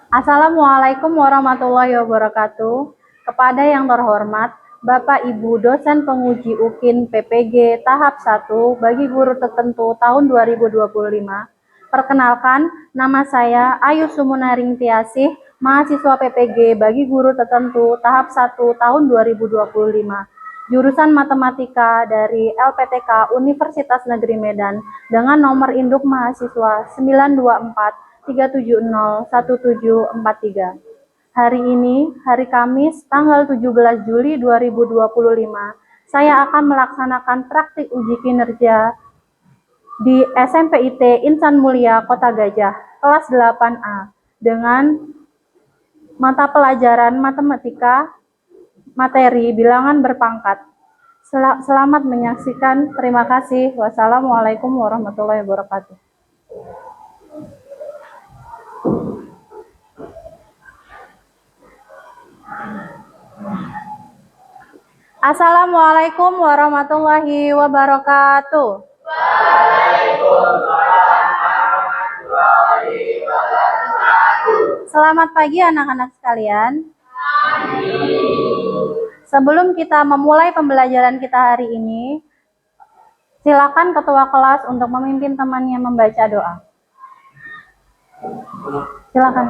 Assalamualaikum warahmatullahi wabarakatuh. Kepada yang terhormat, Bapak Ibu dosen penguji UKIN PPG tahap 1 bagi guru tertentu tahun 2025. Perkenalkan, nama saya Ayu Sumunaring Tiasih, mahasiswa PPG bagi guru tertentu tahap 1 tahun 2025. Jurusan Matematika dari LPTK Universitas Negeri Medan dengan nomor induk mahasiswa 924-370-1743. Hari ini, hari Kamis, tanggal 17 Juli 2025, saya akan melaksanakan praktik uji kinerja di SMPIT Insan Mulia Kota Gajah, kelas 8A, dengan mata pelajaran matematika, materi bilangan berpangkat. Selamat menyaksikan. Terima kasih. Wassalamualaikum warahmatullahi wabarakatuh. Assalamualaikum warahmatullahi wabarakatuh. Selamat pagi anak-anak sekalian. Sebelum kita memulai pembelajaran kita hari ini, silakan ketua kelas untuk memimpin temannya membaca doa. Silakan.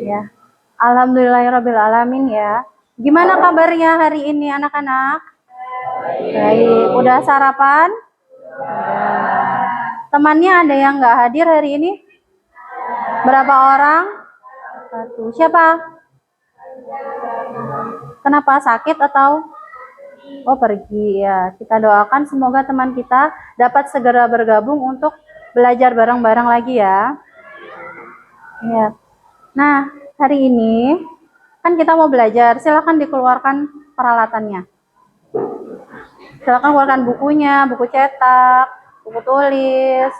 Ya, alhamdulillahirobbilalamin ya. Gimana kabarnya hari ini anak-anak? Baik, udah sarapan? Temannya ada yang nggak hadir hari ini? Berapa orang? 1. Siapa? Kenapa, sakit atau? Oh, pergi ya. Kita doakan semoga teman kita dapat segera bergabung untuk belajar bareng-bareng lagi ya. Ya. Nah, hari ini kan kita mau belajar. Silakan dikeluarkan peralatannya. Silakan keluarkan bukunya, buku cetak, buku tulis,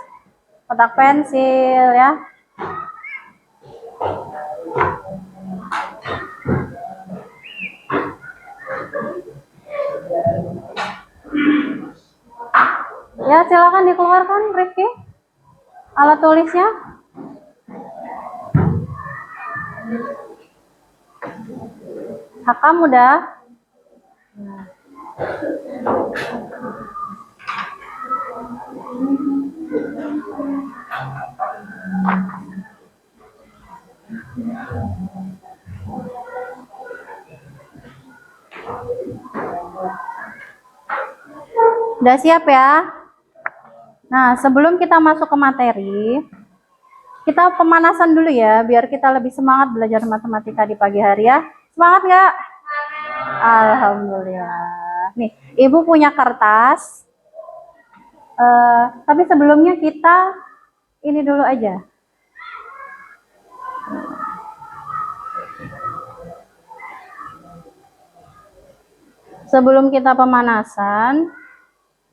kotak pensil ya. Ya, silakan dikeluarkan, Rifki, alat tulisnya. Hakam udah? Udah siap ya? Nah, sebelum kita masuk ke materi, kita pemanasan dulu ya, biar kita lebih semangat belajar matematika di pagi hari ya. Semangat nggak? Alhamdulillah. Nih, Ibu punya kertas. Tapi sebelumnya kita ini dulu aja. Sebelum kita pemanasan,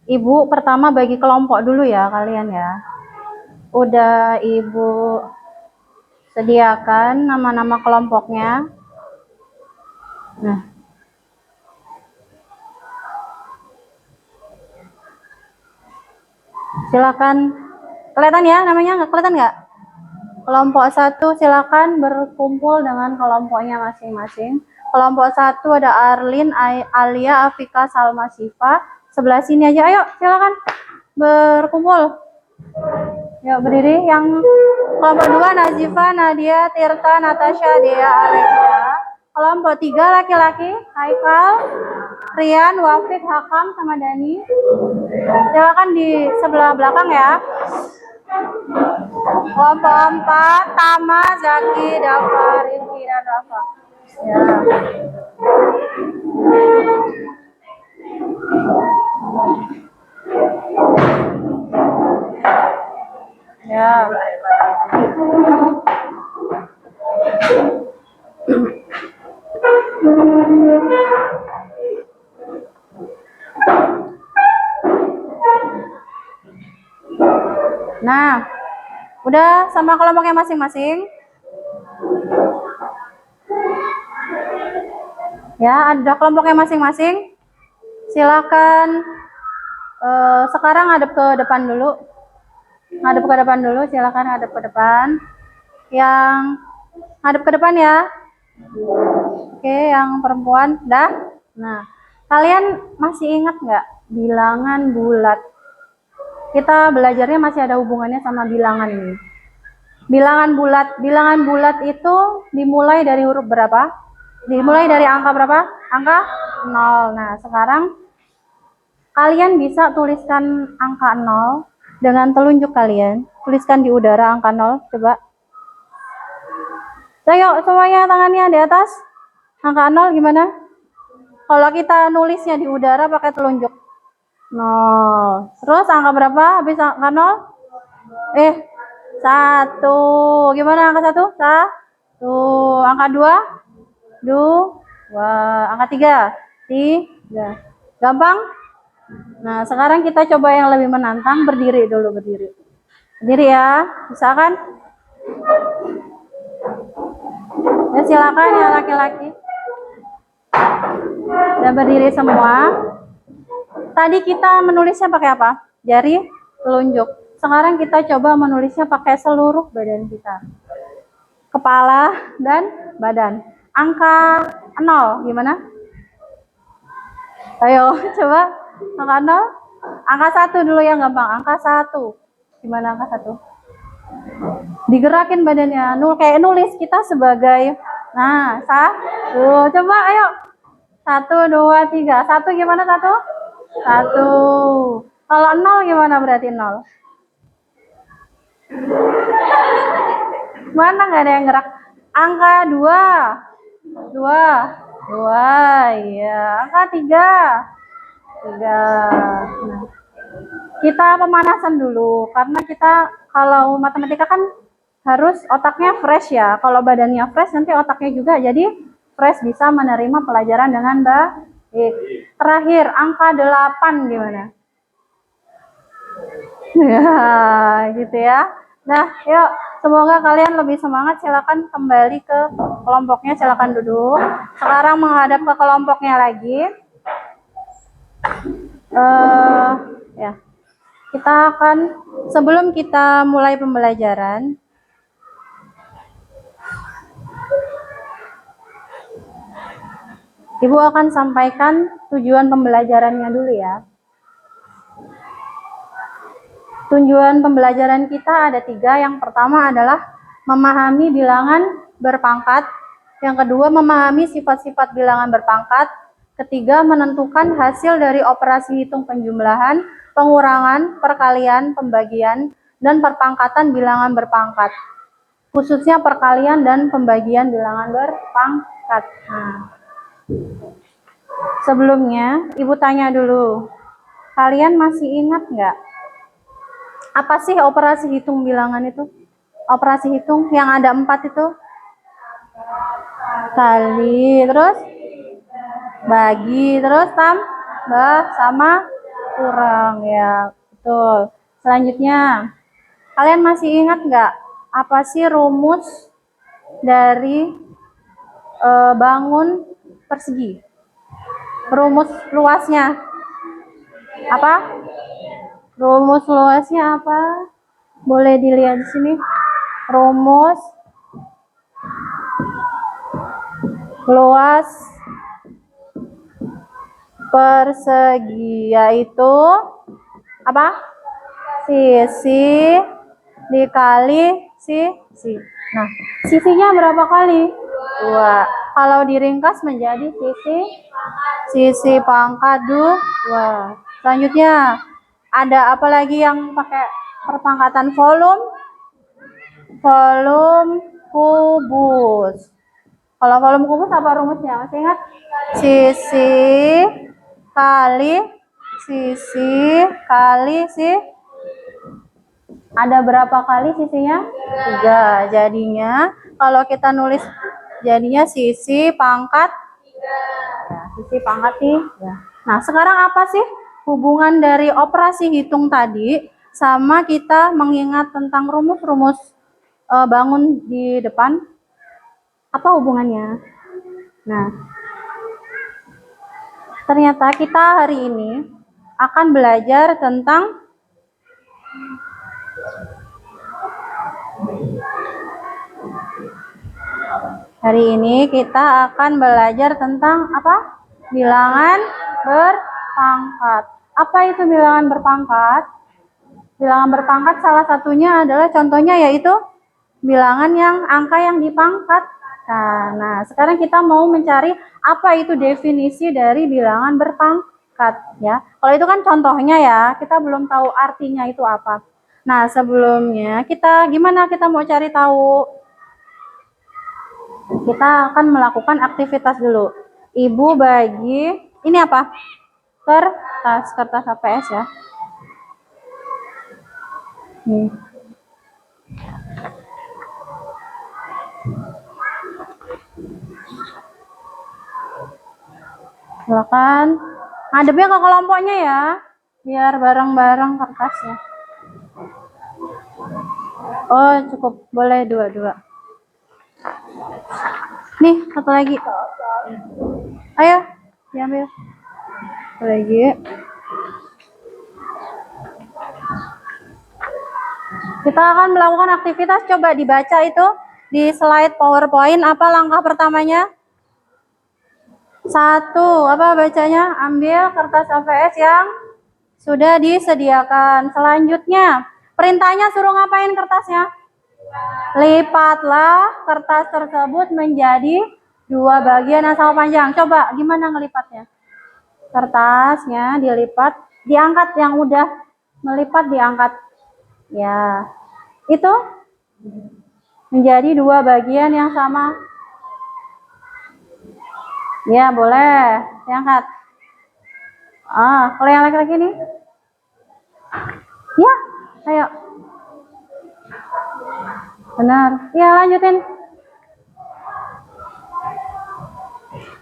Ibu pertama bagi kelompok dulu ya kalian ya. Udah Ibu sediakan nama-nama kelompoknya. Nah, silakan. Kelihatan ya namanya? Nggak kelihatan nggak? Kelompok 1 silakan berkumpul dengan kelompoknya masing-masing. Kelompok 1 ada Arlin, Alia, Afika, Salma, Siva. Sebelah sini aja, ayo silakan berkumpul. Yuk berdiri. Yang kelompok 2 Nazifa, Nadia, Tirta, Natasha, Dea, Alexia. Kelompok 3 laki-laki Haikal, Rian, Wafid, Hakam, sama Dani. Silakan di sebelah belakang ya. Kelompok 4 Tama, Zaki, Dafa, Rizky, dan Rafa. Ya. Siap. Nah, udah sama kelompoknya masing-masing? Ya, ada kelompoknya masing-masing. Silakan sekarang ngadep ke depan dulu. Ngadep ke depan dulu, silakan ngadep ke depan. Yang ngadep ke depan ya. Oke, yang perempuan, dah. Nah, kalian masih ingat nggak bilangan bulat? Kita belajarnya masih ada hubungannya sama bilangan ini. Bilangan bulat itu dimulai dari huruf berapa? Dimulai dari angka berapa? Angka 0. Nah, sekarang kalian bisa tuliskan angka 0 dengan telunjuk kalian. Tuliskan di udara angka 0, coba. Ayo, semuanya tangannya di atas. Angka 0 gimana? Kalau kita nulisnya di udara pakai telunjuk. 0. Terus angka berapa habis angka 0? 1. Gimana angka 1? 1. Angka 2? 2. Angka 3? 3. Gampang? Nah, sekarang kita coba yang lebih menantang. Berdiri dulu, berdiri. Berdiri ya. Bisa kan? Ya, silakan ya laki-laki. Udah berdiri semua. Tadi kita menulisnya pakai apa? Jari telunjuk. Sekarang kita coba menulisnya pakai seluruh badan kita. Kepala dan badan. Angka 0 gimana? Ayo coba angka 0. Angka 1 dulu yang gampang. Angka 1. Gimana angka 1? Digerakin badannya. Kayak nulis kita sebagai. Nah, 1. Coba ayo. 1, 2, 3. 1 gimana 1? 1. Kalau 0 gimana berarti 0? Mana nggak ada yang gerak? Angka 2. 2. Iya. Angka 3. Nah, kita pemanasan dulu. Karena kita kalau matematika kan harus otaknya fresh ya. Kalau badannya fresh nanti otaknya juga jadi fresh, bisa menerima pelajaran dengan baik. Terakhir, angka 8 gimana? Ya, gitu ya. Nah, yuk, semoga kalian lebih semangat. Silakan kembali ke kelompoknya, silakan duduk. Sekarang menghadap ke kelompoknya lagi. Ya. Kita akan, sebelum kita mulai pembelajaran, Ibu akan sampaikan tujuan pembelajarannya dulu ya. Tujuan pembelajaran kita ada 3. Yang pertama adalah memahami bilangan berpangkat. Yang kedua, memahami sifat-sifat bilangan berpangkat. Ketiga, menentukan hasil dari operasi hitung penjumlahan, pengurangan, perkalian, pembagian, dan perpangkatan bilangan berpangkat. Khususnya perkalian dan pembagian bilangan berpangkat. Nah, sebelumnya, Ibu tanya dulu. Kalian masih ingat nggak? Apa sih operasi hitung bilangan itu? Operasi hitung yang ada 4 itu? Kali, terus bagi, terus tambah, sama kurang ya. Betul. Selanjutnya, kalian masih ingat nggak? Apa sih rumus dari bangun persegi? Rumus luasnya apa? Rumus luasnya apa? Boleh dilihat di sini. Rumus luas persegi yaitu apa? Sisi dikali sisi. Nah, sisinya berapa kali? 2. Kalau diringkas menjadi sisi pangkat 2. Selanjutnya, ada apa lagi yang pakai perpangkatan? Volume kubus. Kalau volume kubus apa rumusnya? Masih ingat? Sisi kali sisi kali Ada berapa kali sisinya? 3. Jadinya kalau kita nulis jadinya sisi pangkat ya, sisi pangkat 3. Nah, sekarang apa sih hubungan dari operasi hitung tadi sama kita mengingat tentang rumus-rumus bangun di depan? Apa hubungannya? Nah, ternyata kita hari ini akan belajar tentang apa? Bilangan berpangkat. Apa itu bilangan berpangkat? Bilangan berpangkat salah satunya adalah contohnya yaitu bilangan yang angka yang dipangkatkan. Nah, sekarang kita mau mencari apa itu definisi dari bilangan berpangkat ya. Kalau itu kan contohnya ya, kita belum tahu artinya itu apa. Nah, sebelumnya gimana kita mau cari tahu? Kita akan melakukan aktivitas dulu. Ibu bagi ini apa? Kertas HPS ya. Nih. Silakan ngadepnya ke kelompoknya ya, biar bareng-bareng kertasnya. Oh, cukup, boleh dua-dua. Nih, satu lagi. Ayo, diambil. Satu lagi. Kita akan melakukan aktivitas, coba dibaca itu di slide PowerPoint. Apa langkah pertamanya? 1, apa bacanya? Ambil kertas AVS yang sudah disediakan. Selanjutnya, perintahnya suruh ngapain kertasnya? Lipatlah kertas tersebut menjadi 2 bagian yang sama panjang. Coba gimana ngelipatnya? Kertasnya dilipat, diangkat, yang udah melipat diangkat. Ya, itu menjadi 2 bagian yang sama. Ya, boleh diangkat. Kalau yang laki-laki nih? Ya, ayo. Benar. Ya, lanjutin.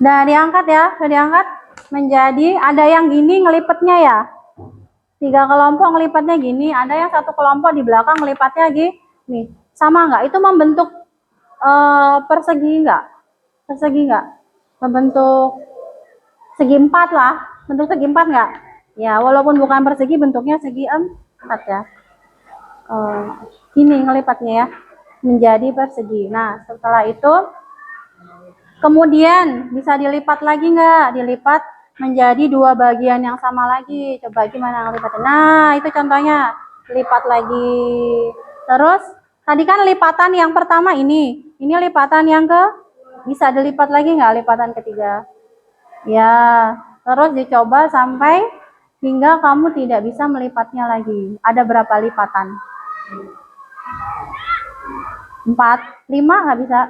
Udah diangkat ya, udah diangkat menjadi ada yang gini ngelipatnya ya. 3 kelompok ngelipatnya gini, ada yang 1 kelompok di belakang ngelipatnya gini. Sama nggak? Itu membentuk persegi nggak? Persegi nggak? Membentuk segi 4 lah. Bentuk segi 4 nggak? Ya, walaupun bukan persegi, bentuknya segi 4 ya. Gini ngelipatnya ya, menjadi persegi. Nah, setelah itu kemudian bisa dilipat lagi nggak? Dilipat menjadi 2 bagian yang sama lagi. Coba gimana ngelipatnya? Nah, itu contohnya. Lipat lagi. Terus, tadi kan lipatan yang pertama ini. Ini lipatan yang bisa dilipat lagi nggak? Lipatan ketiga. Ya, terus dicoba sampai hingga kamu tidak bisa melipatnya lagi. Ada berapa lipatan? 4, 5 nggak bisa?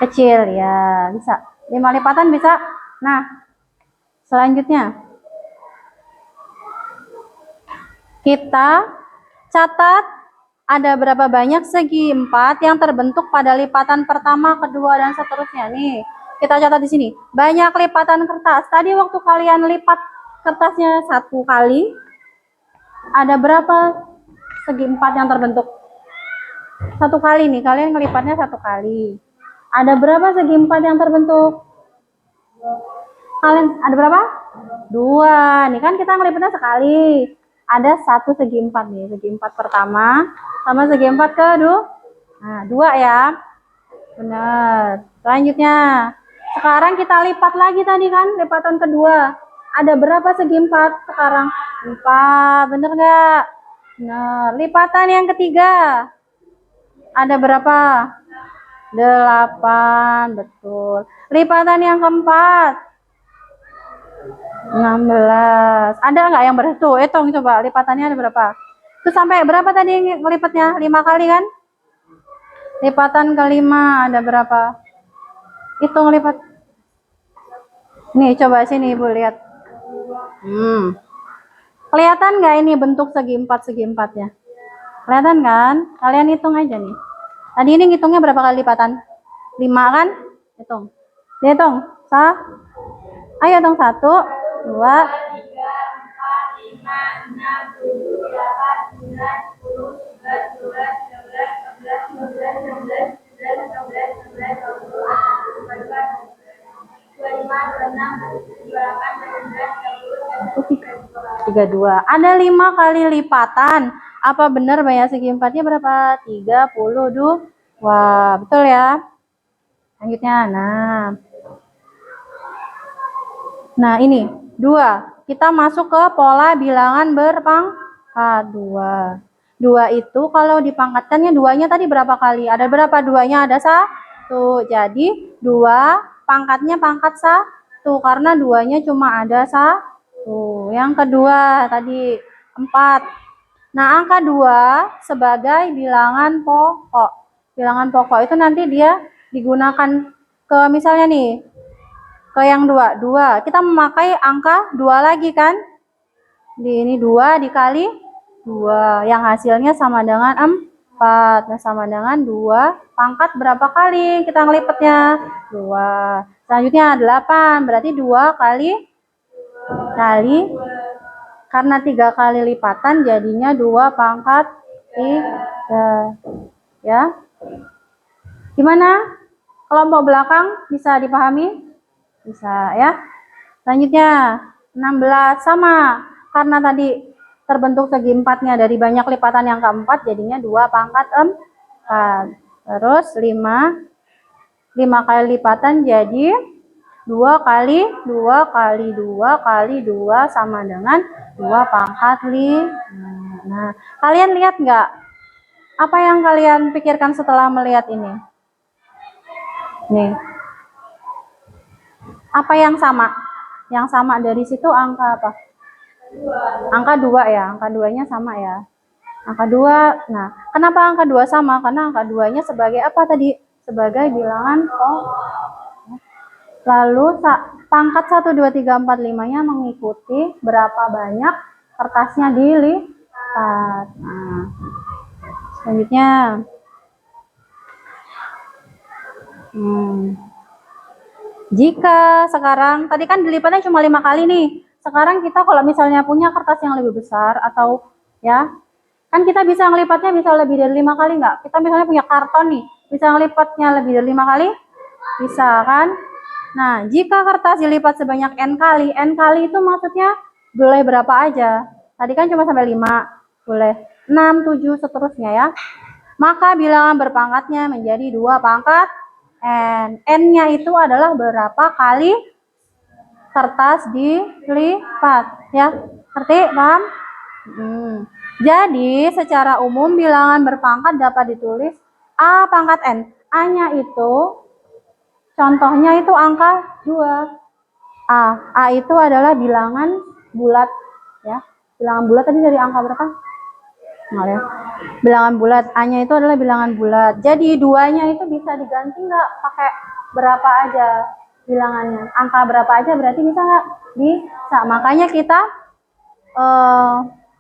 Kecil ya, bisa 5 lipatan bisa. Nah, selanjutnya kita catat ada berapa banyak segi 4 yang terbentuk pada lipatan pertama, kedua, dan seterusnya. Nih, kita catat di sini. Banyak lipatan kertas. Tadi waktu kalian lipat kertasnya 1 kali, ada berapa segi 4 yang terbentuk? 1 kali nih, kalian ngelipatnya 1 kali. Ada berapa segi 4 yang terbentuk? Kalian ada berapa? 2. Nih kan kita ngelipatnya sekali. Ada 1 segi 4 nih. Segi 4 pertama sama segi 4 kedua. Nah, 2 ya. Benar. Selanjutnya. Sekarang kita lipat lagi tadi kan, lipatan kedua. Ada berapa segi 4 sekarang? 4. Bener nggak? Benar. Lipatan yang ketiga. Ada berapa? 8. Betul. Lipatan yang keempat. 16. Ada nggak yang berhitung? Hitung coba lipatannya ada berapa? Itu sampai berapa tadi ngelipatnya? 5 kali kan? Lipatan kelima ada berapa? Hitung lipat. Nih coba sini Ibu lihat. Kelihatan nggak ini bentuk segi empatnya? Kelihatan kan? Kalian hitung aja nih. Tadi ini ngitungnya berapa kali lipatan? 5 kan? Hitung. Dihitung. Ayo hitung 1, 2, 32. Ada 5 kali lipatan. Apa benar banyak segi empatnya berapa? 32. Wah, betul ya. Lanjutnya. Nah ini 2. Kita masuk ke pola bilangan berpangkat 2. 2 itu kalau dipangkatkannya 2-nya tadi berapa kali? Ada berapa 2-nya? Ada 1. Jadi 2 pangkatnya pangkat 1 karena 2-nya cuma ada 1. Yang kedua tadi 4. Nah, angka 2 sebagai bilangan pokok. Bilangan pokok itu nanti dia digunakan ke misalnya nih, ke yang 2. Kita memakai angka 2 lagi kan? Ini 2 dikali 2. Yang hasilnya sama dengan 4. Nah, sama dengan 2 pangkat berapa kali kita ngelipetnya? 2. Selanjutnya 8. Berarti 2 kali karena 3 kali lipatan jadinya 2 pangkat 3. Ya. Gimana? Kelompok belakang bisa dipahami? Bisa ya. Selanjutnya 16 sama. Karena tadi terbentuk segi empatnya dari banyak lipatan yang keempat jadinya 2 pangkat 4. Terus 5 kali lipatan jadi 2 kali 2 kali 2 kali 2 sama dengan 2 pangkat 5. Nah, kalian lihat nggak? Apa yang kalian pikirkan setelah melihat ini? Nih. Apa yang sama? Yang sama dari situ angka apa? Angka 2 ya. Angka 2-nya sama ya. Angka 2. Nah, kenapa angka 2 sama? Karena angka 2-nya sebagai apa tadi? Sebagai bilangan pokok. Lalu pangkat 1, 2, 3, 4, 5-nya mengikuti berapa banyak kertasnya dilipat. Nah, selanjutnya. Jika sekarang, tadi kan dilipatnya cuma 5 kali nih. Sekarang kita kalau misalnya punya kertas yang lebih besar atau ya, kan kita bisa ngelipatnya bisa lebih dari 5 kali nggak? Kita misalnya punya karton nih, bisa ngelipatnya lebih dari 5 kali? Bisa kan? Nah, jika kertas dilipat sebanyak N kali itu maksudnya boleh berapa aja? Tadi kan cuma sampai 5, boleh 6, 7, seterusnya ya. Maka bilangan berpangkatnya menjadi 2 pangkat N. N-nya itu adalah berapa kali kertas dilipat. Ya, ngerti? Paham? Jadi, secara umum bilangan berpangkat dapat ditulis A pangkat N. A-nya itu contohnya itu angka 2. A itu adalah bilangan bulat ya. Bilangan bulat tadi dari angka berapa? Nggak ya. Bilangan bulat. A-nya itu adalah bilangan bulat. Jadi 2-nya itu bisa diganti nggak pakai berapa aja bilangannya? Angka berapa aja berarti bisa nggak? Bisa. Makanya kita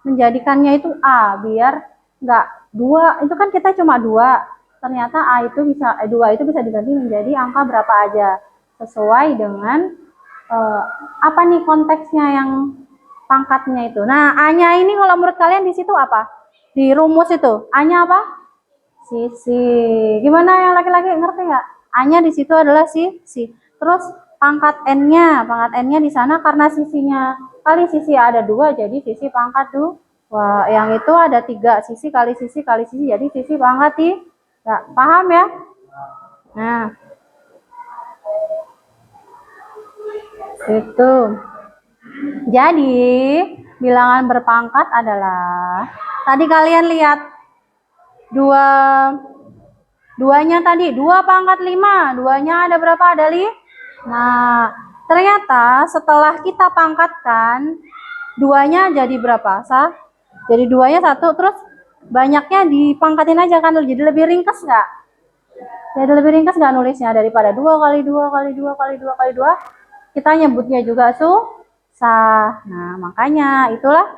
menjadikannya itu A biar nggak 2. Itu kan kita cuma 2. Ternyata A itu bisa 2 itu bisa diganti menjadi angka berapa aja sesuai dengan apa nih konteksnya yang pangkatnya itu. Nah, A-nya ini kalau menurut kalian di situ apa? Di rumus itu. A-nya apa? Sisi. Gimana yang laki-laki ngerti nggak? A-nya di situ adalah sisi. Terus pangkat N-nya di sana karena sisinya kali sisi ada 2 jadi sisi pangkat 2. Wah, yang itu ada 3 sisi kali sisi jadi sisi pangkat 3. Paham ya? Nah, itu. Jadi, bilangan berpangkat adalah tadi kalian lihat 2-nya tadi 2 pangkat 5. 2-nya ada berapa? Ada 5. Nah, ternyata setelah kita pangkatkan 2-nya jadi berapa? Jadi 2-nya 1 terus banyaknya dipangkatin aja kan jadi lebih ringkas nggak? Jadi lebih ringkas nggak nulisnya daripada 2 kali 2 kali 2 kali 2 kali 2. Kita nyebutnya juga susah. Nah, makanya itulah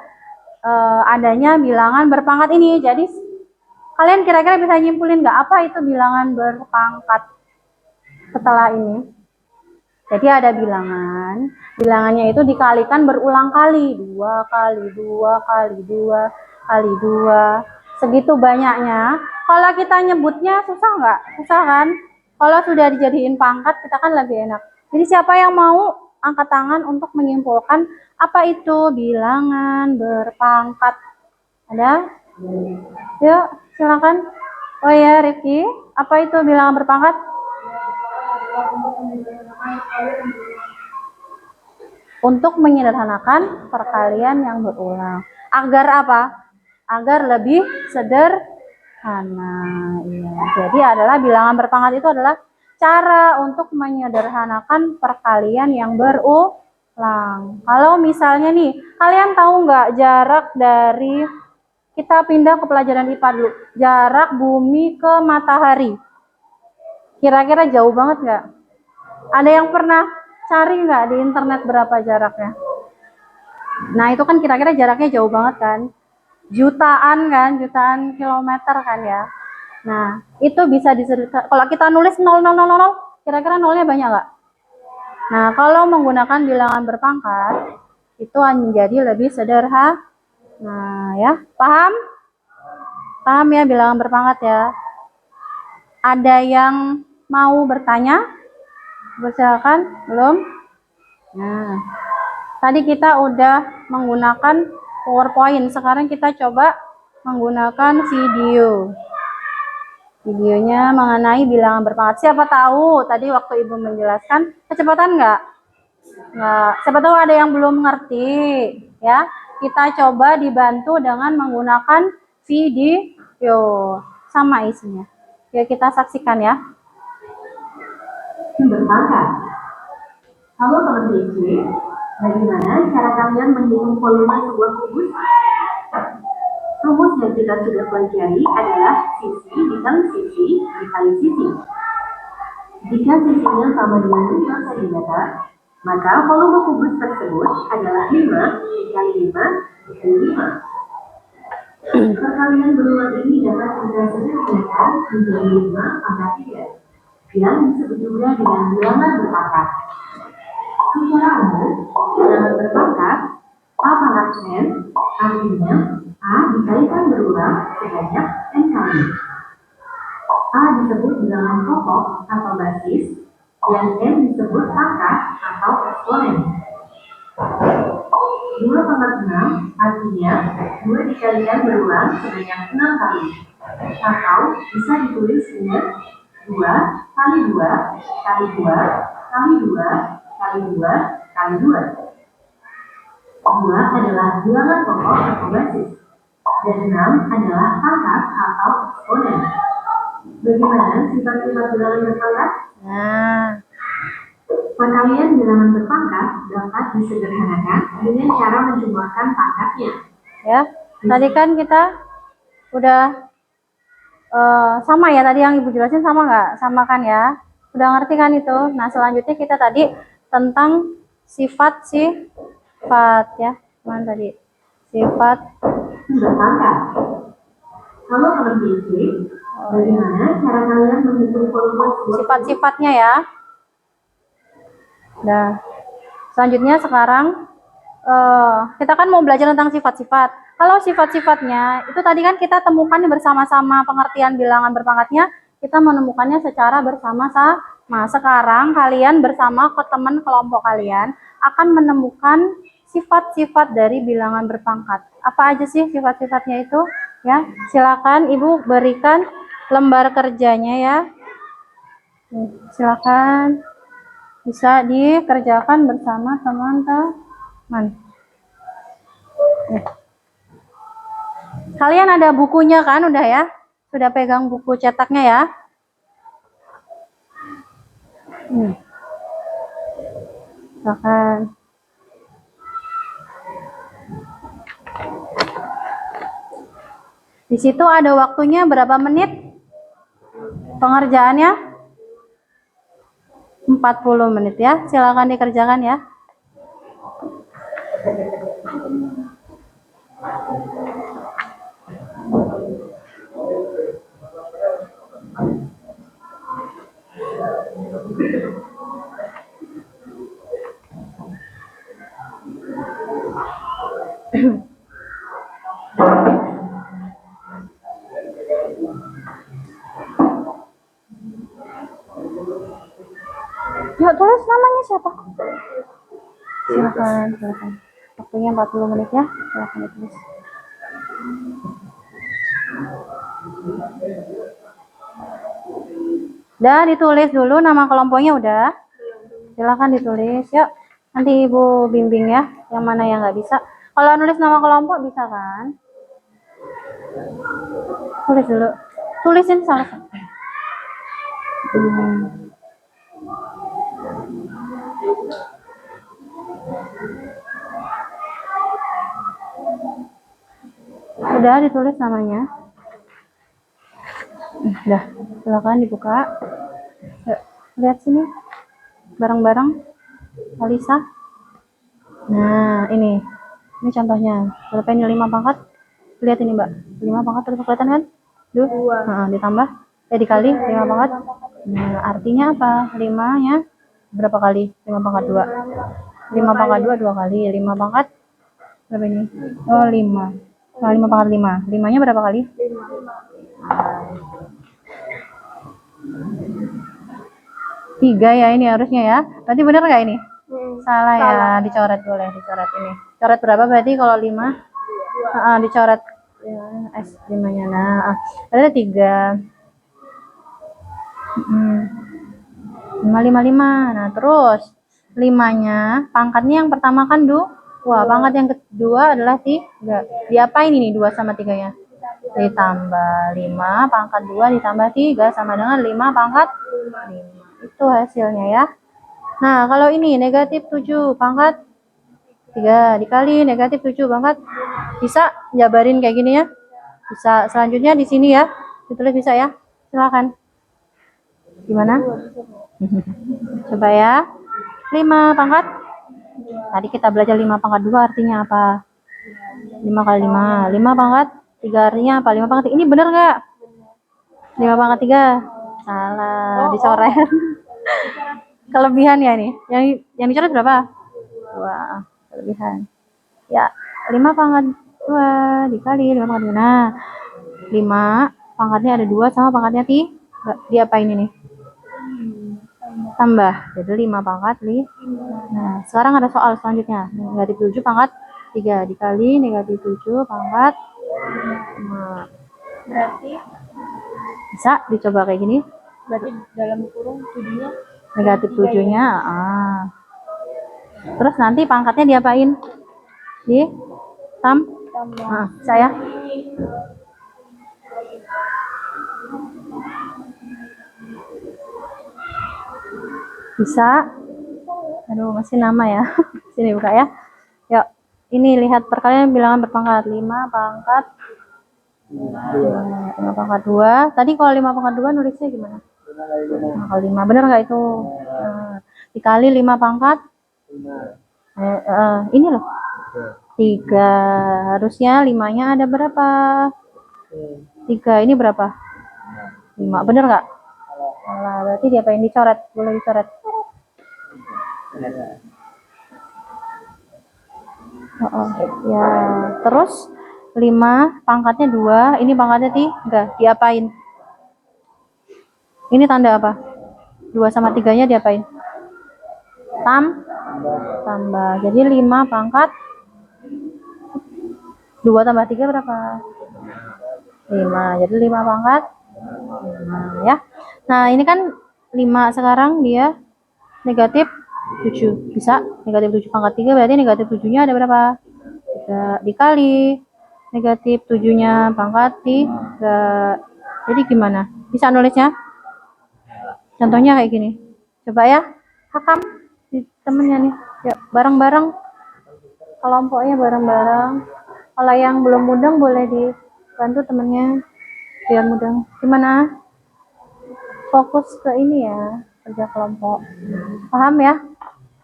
adanya bilangan berpangkat ini. Jadi kalian kira-kira bisa nyimpulin nggak apa itu bilangan berpangkat setelah ini? Jadi ada bilangannya itu dikalikan berulang kali, 2 kali 2 kali 2 kali 2, segitu banyaknya. Kalau kita nyebutnya susah nggak? Susah kan? Kalau sudah dijadiin pangkat kita kan lebih enak. Jadi siapa yang mau angkat tangan untuk menyimpulkan apa itu bilangan berpangkat? Ada? Yuk, silakan. Oh ya, Rifki, apa itu bilangan berpangkat? Untuk menyederhanakan perkalian yang berulang. Agar apa? Agar lebih sederhana. Ya. Jadi adalah bilangan berpangkat itu adalah cara untuk menyederhanakan perkalian yang berulang. Kalau misalnya nih, kalian tahu nggak jarak dari, kita pindah ke pelajaran IPA dulu, jarak bumi ke matahari. Kira-kira jauh banget nggak? Ada yang pernah cari nggak di internet berapa jaraknya? Nah itu kan kira-kira jaraknya jauh banget kan? Jutaan kan, jutaan kilometer kan ya. Nah itu bisa disebutkan, kalau kita nulis 0,000, kira-kira nolnya banyak nggak? Nah kalau menggunakan bilangan berpangkat, itu menjadi lebih sederhana. Nah ya, paham? Paham ya bilangan berpangkat ya? Ada yang mau bertanya? Silakan, belum? Nah, tadi kita udah menggunakan PowerPoint, sekarang kita coba menggunakan video. Videonya mengenai bilangan berpangkat. Siapa tahu tadi waktu Ibu menjelaskan kecepatan nggak? Nggak. Siapa tahu ada yang belum ngerti, ya. Kita coba dibantu dengan menggunakan video sama isinya. Ya kita saksikan ya. Berpangkat. Halo teman TC, bagaimana cara kalian menghitung volume sebuah kubus? Rumus yang kita sudah pelajari adalah sisi dikali sisi dikali sisi. Jika sisinya sama dengan 5 cm, maka volume kubus tersebut adalah 5 dikali 5 dikali 5. Perkalian berulang ini dapat kita sederhanakan menjadi 5 pangkat 3, yang disebut juga dengan bilangan berpangkat. Secara umum, bilangan berpangkat A pangkat n artinya A dikalikan berulang sebanyak n kali. A disebut bilangan pokok atau basis, dan n disebut pangkat atau eksponen. 2 pangkat 6 artinya 2 dikalikan berulang sebanyak 6 kali, atau bisa ditulis dengan 2 kali 2 kali 2 kali 2 kali 2 kali 2. 2 adalah bilangan pokok atau basis, dan 6 adalah pangkat atau eksponen. Bagaimana sifat-sifat bilangan berpangkat? Nah, Perkalian bilangan berpangkat dapat disederhanakan dengan cara menjumlahkan pangkatnya. ya. Tadi kan kita udah sama ya, tadi yang Ibu jelasin sama nggak? Sama kan ya? Udah ngerti kan itu? Nah, selanjutnya kita tadi tentang sifat ya. Mana tadi? Sifat Berpangkat. Halo teman TC, bagaimana cara kalian menghitung volume sebuah sifat-sifatnya ya. Nah, selanjutnya sekarang kita kan mau belajar tentang sifat-sifat. Kalau sifat-sifatnya itu tadi kan kita temukan bersama-sama, pengertian bilangan berpangkatnya kita menemukannya secara bersama-sama. Sekarang kalian bersama ke teman kelompok kalian akan menemukan sifat-sifat dari bilangan berpangkat. Apa aja sih sifat-sifatnya itu? Ya, silakan Ibu berikan lembar kerjanya ya. Silakan. Bisa dikerjakan bersama teman-teman. Kalian ada bukunya kan udah ya? Sudah pegang buku cetaknya ya? Silakan. Di situ ada waktunya berapa menit? Pengerjaannya 40 menit ya. Silakan dikerjakan ya. siapa? Silakan. Waktunya 40 menit ya. Silakan ditulis. Udah ditulis dulu nama kelompoknya udah. Silakan ditulis. Yuk. Nanti Ibu bimbing ya. Yang mana yang nggak bisa. Kalau nulis nama kelompok bisa kan? Tulis dulu. Tulisin salah satu. Udah ditulis namanya. Udah, silakan dibuka. Yuk, lihat sini. Bareng-bareng. Alisa. Nah, ini contohnya. Berapa ini 5 pangkat? Lihat ini, Mbak. 5 pangkat terus kelihatan kan? Nah, ditambah dikali 5 pangkat. Nah, artinya apa? 5-nya berapa kali? 5 pangkat 2. 5 pangkat 2 2 kali. 5 pangkat berapa ini? Oh, 5. Nah, 5 pangkat 5. 5-nya berapa kali? 3 ya ini harusnya ya. Berarti benar nggak ini? Salah ya, dicoret boleh, dicoret ini. Coret berapa berarti kalau 5? Dicoret ya, S5-nya. Nah, ada 3. 5, 5, 5. Nah, terus 5-nya, pangkatnya yang pertama kan 2. Pangkat yang kedua adalah 3. Diapain ini 2 sama 3-nya? Ditambah 5 pangkat 2 ditambah 3 sama dengan 5 pangkat 5. Itu hasilnya ya. Nah, kalau ini negatif 7 pangkat 3 dikali negatif 7 pangkat. Bisa jabarin kayak gini ya? Bisa. Selanjutnya di sini ya. Ditulis bisa ya? Silakan. Gimana? Coba ya. 5 pangkat. Tadi kita belajar 5 pangkat 2 artinya apa? 5 kali 5. 5 pangkat 3 artinya apa? 5 pangkat 3. Ini bener nggak? 5 pangkat 3. Salah. Dicoret. Kelebihan ya nih. Yang dicoret berapa? 2. Kelebihan. Ya. 5 pangkat 2 dikali 5 pangkat 2. Nah. 5 pangkatnya ada 2 sama pangkatnya 3. Diapain ini? Tambah. Jadi 5 pangkat 5. Nah, sekarang ada soal selanjutnya. Negatif 7 pangkat 3 dikali negatif 7 pangkat 5. Berarti Bisa dicoba kayak gini. berarti dalam kurung 7-nya Negatif 7-nya. Terus nanti pangkatnya diapain? tambah. Saya. Bisa. Aduh, masih nama ya. Sini buka ya. Yuk. Ini lihat perkalian bilangan berpangkat 5 pangkat 5 pangkat 2. Tadi kalau 5 pangkat 2 nulisnya gimana? 5 kali 5. Bener nggak itu? Dikali 5 pangkat 5. Ini loh. 3. Harusnya 5-nya ada berapa? 3. Ini berapa? 5. Bener nggak? Salah. Berarti diapain? Dicoret. Boleh dicoret. Ya. Terus 5 pangkatnya 2. Ini pangkatnya 3. Diapain? Ini tanda apa? 2 sama 3-nya diapain? Tambah. Jadi 5 pangkat 2 tambah 3 berapa? 5. Jadi 5 pangkat 5 ya. Nah, ini kan 5 sekarang dia negatif 7. Bisa negatif 7 pangkat 3 berarti negatif 7-nya ada berapa? 3 dikali negatif 7-nya pangkat 3. Jadi gimana? Bisa nulisnya? Contohnya kayak gini. Coba ya. Hakam di temennya nih. Yuk, bareng-bareng. Kelompoknya bareng-bareng. Kalau yang belum mudeng boleh dibantu temennya biar mudeng. Gimana? Fokus ke ini ya, kerja kelompok. Paham ya?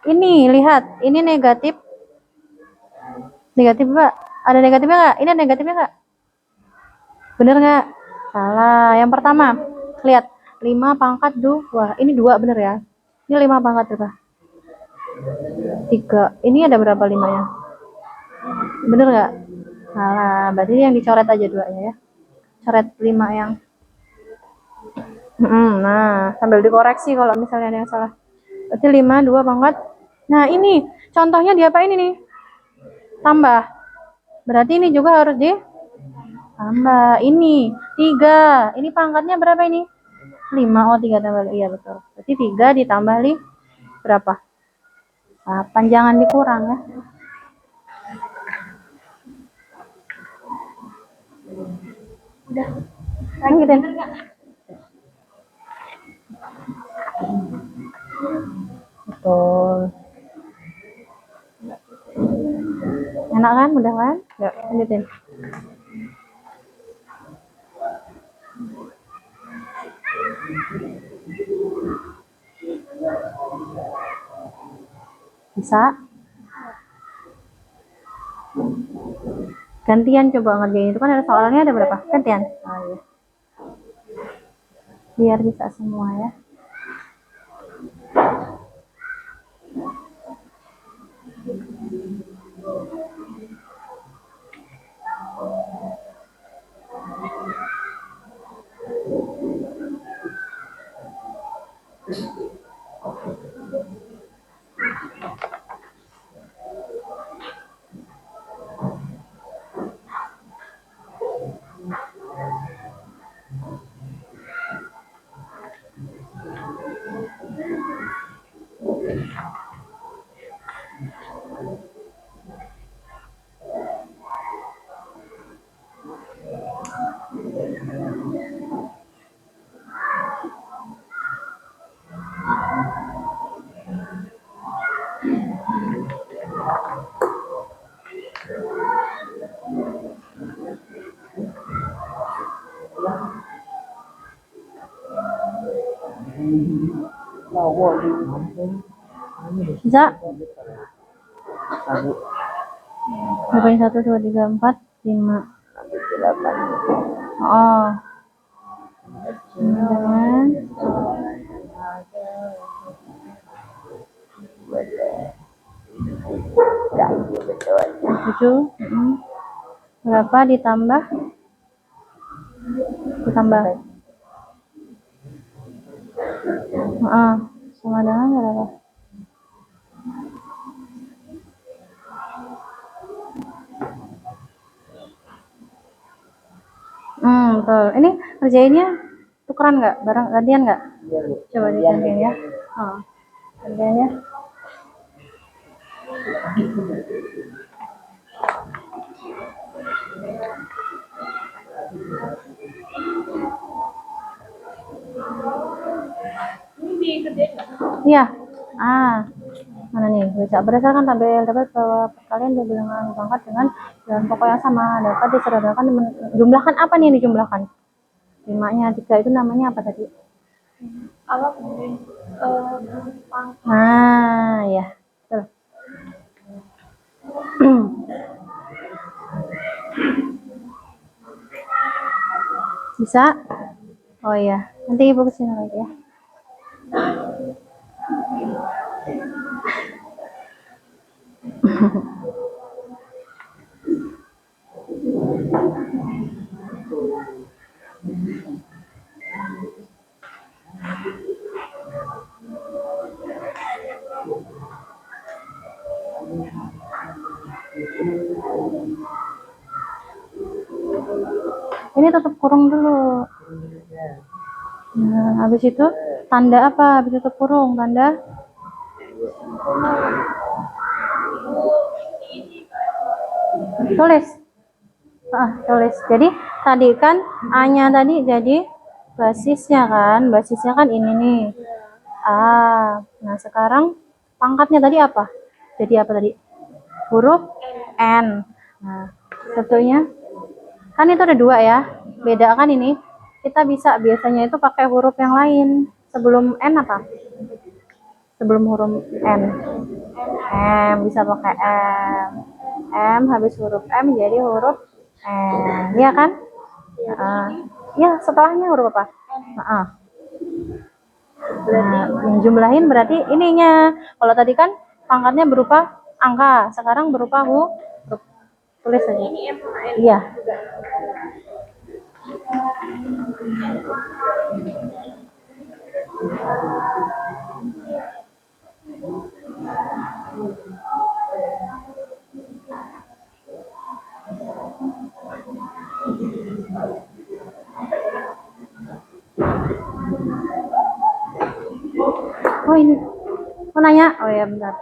Ini lihat, ini negatif. Negatif Pak. Ada negatifnya nggak? Ini ada negatifnya nggak? Bener nggak? Salah. Yang pertama, lihat 5 pangkat 2. Ini 2 bener ya? Ini 5 pangkat berapa? 3. Ini ada berapa 5-nya? Bener nggak? Salah. Berarti yang dicoret aja 2-nya ya. Coret 5 yang. Nah, sambil dikoreksi kalau misalnya ada yang salah. Berarti 5, 2 pangkat. Nah, ini contohnya diapain ini? Tambah. Berarti ini juga harus ditambah. Ini 3. Ini pangkatnya berapa ini? 5. Oh, 3 tambah. Iya, betul. Berarti 3 ditambah berapa? 8. Jangan dikurang ya. Udah. Kan gitu. Betul. Enak kan? Mudah kan? Yuk, lanjutin. Bisa? Gantian coba ngerjain itu kan ada soalnya ada berapa? Gantian. Oh, iya. Biar bisa semua ya. Bisa? Bukan 1, 2, 3, 4, 5. Oh. Dengan 7. Berapa ditambah? Ditambah. Sama dengan berapa? Betul. Ini kerjainnya tukeran nggak? Barang gantian nggak? Coba digantiin ya. Gantian ya. Ini dikerjain nggak? Iya. Mana nih? Bisa berdasarkan tabel dapat bahwa perkalian dua bilangan pangkat dengan bilangan pokok yang sama dapat disederhanakan jumlahkan apa nih yang dijumlahkan? 5-nya 3 itu namanya apa tadi? Apa kemudian pangkat? Nah, ya. Betul. Bisa? Oh iya, nanti ibu kesini lagi ya. Ini tutup kurung dulu. Nah, habis itu tanda apa? Habis tutup kurung, tanda tulis. Tulis. Jadi tadi kan A-nya tadi jadi basisnya kan? Basisnya kan ini nih. Nah sekarang pangkatnya tadi apa? Jadi apa tadi? Huruf N. Nah, tentunya kan itu ada 2 ya. Beda kan ini. Kita bisa biasanya itu pakai huruf yang lain. Sebelum N apa? Sebelum huruf N. M bisa pakai M. M habis huruf M jadi huruf N. Iya kan? Ya, setelahnya huruf apa? Nah, yang jumlahin berarti ininya. Kalau tadi kan pangkatnya berupa angka, sekarang berupa huruf. Tulis aja. Ini M sama N. Iya. ini. Mau nanya? Oh ya, bentar.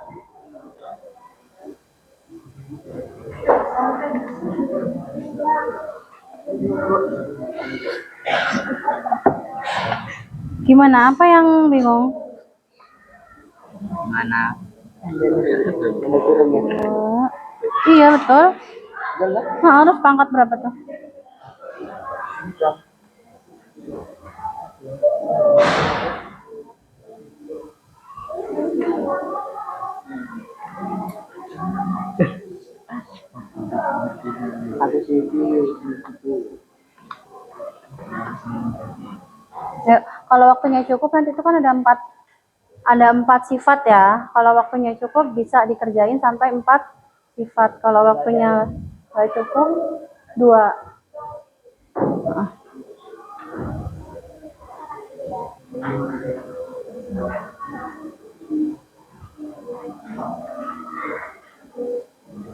Gimana? Apa yang bingung? Mana? Oh, iya betul. Nah, harus pangkat berapa tuh? Ya, kalau waktunya cukup nanti itu kan ada empat sifat ya. Kalau waktunya cukup bisa dikerjain sampai 4 sifat. Kalau waktunya nggak cukup 2.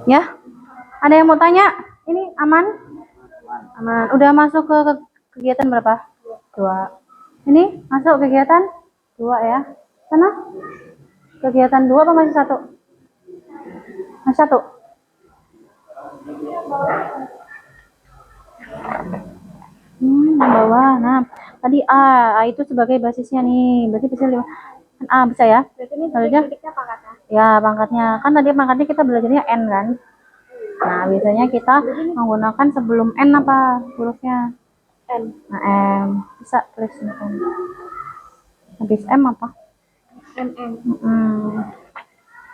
Ya, ada yang mau tanya? Ini aman? Aman. Udah masuk ke kegiatan berapa? 2. Ini masuk kegiatan 2 ya. Sana? Kegiatan 2 apa masih 1? Masih 1. Bawah. Nah, tadi A itu sebagai basisnya nih. Berarti bisa 5. Kan A bisa ya? Berarti ini Selanjutnya? titiknya pangkatnya. Ya, pangkatnya. Kan tadi pangkatnya kita belajarnya N kan? Nah, biasanya kita menggunakan sebelum N apa hurufnya? N. Nah, M. Bisa tulis ini kan. Habis M apa? NN.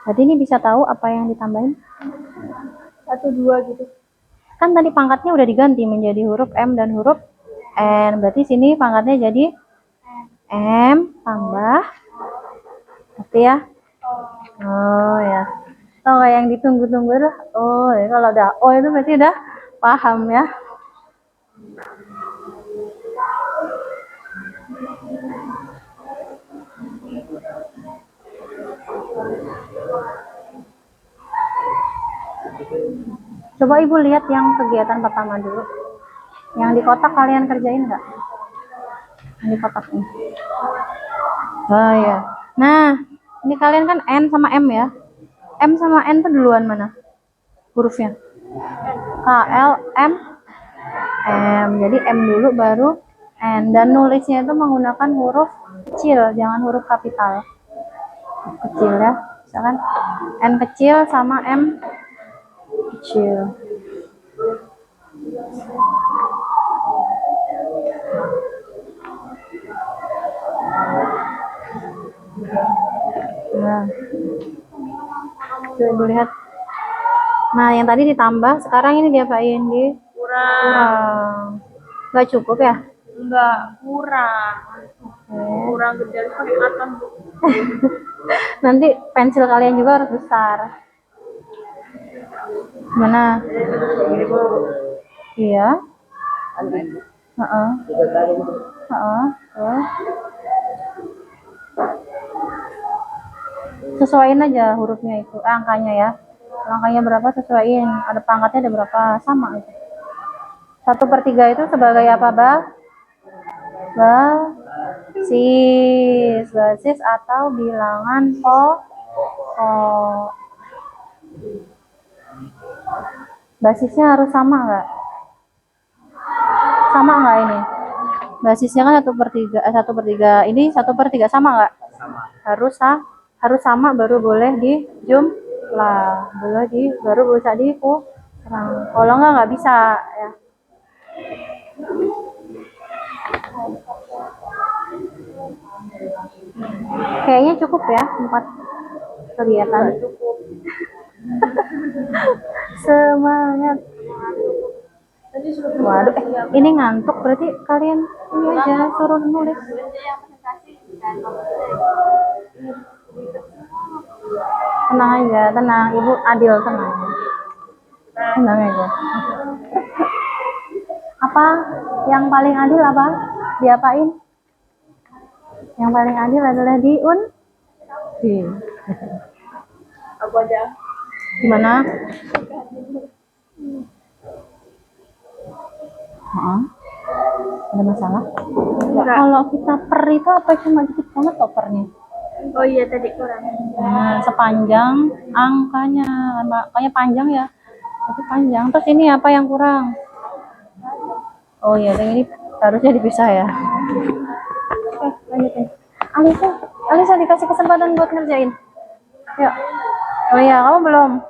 Berarti ini bisa tahu apa yang ditambahin? 1, 2 gitu. Kan tadi pangkatnya udah diganti menjadi huruf M dan huruf N. Berarti sini pangkatnya jadi M tambah. Berarti ya? Oh ya. Oh, yang ditunggu-tunggu tuh. Oh ya, kalau udah O itu berarti udah paham ya. Coba Ibu lihat yang kegiatan pertama dulu. Yang di kotak kalian kerjain nggak? Yang di kotak ini. Oh ya. Nah, ini kalian kan N sama M ya. M sama N tuh duluan mana? Hurufnya. K, L, M, M. Jadi M dulu baru N. Dan nulisnya itu menggunakan huruf kecil, jangan huruf kapital. Kecil ya. Misalkan N kecil sama M kecil. Nah, coba lihat. Nah, yang tadi ditambah, sekarang ini diapain? Kurang. Nggak cukup ya? Enggak, kurang. Oke. Kurang gede pakai atom. Nanti pensil kalian juga harus besar. Gimana? Iya. Heeh. Heeh. Terus? Sesuaiin aja hurufnya itu, angkanya ya. Angkanya berapa sesuaiin. Ada pangkatnya ada berapa, sama aja. 1/3 itu sebagai apa, basis. Basis atau bilangan pokok. Basisnya harus sama nggak? Sama nggak ini? Basisnya kan 1/3. Ini 1/3 sama nggak? Harus sama baru boleh dijumlah. Baru bisa dikurang. Kalau nggak bisa ya. Kayaknya cukup ya 4 kegiatan. Semangat. Waduh, ini ngantuk berarti kalian ini aja suruh nulis. Tenang aja, tenang. Ibu adil, tenang. Tenang aja. Apa yang paling adil apa? Diapain? Yang paling adil adalah di. Aku aja. Gimana? Ada masalah? Kalau kita per itu apa cuma dikit banget topernya? Oh iya tadi kurang. Nah, sepanjang angkanya. Makanya panjang ya. Tapi panjang. Terus ini apa yang kurang? Oh iya, yang ini harusnya dipisah ya. Oke, lanjutin. Alisa, Alisa dikasih kesempatan buat ngerjain. Yuk. Oh iya, kamu belum.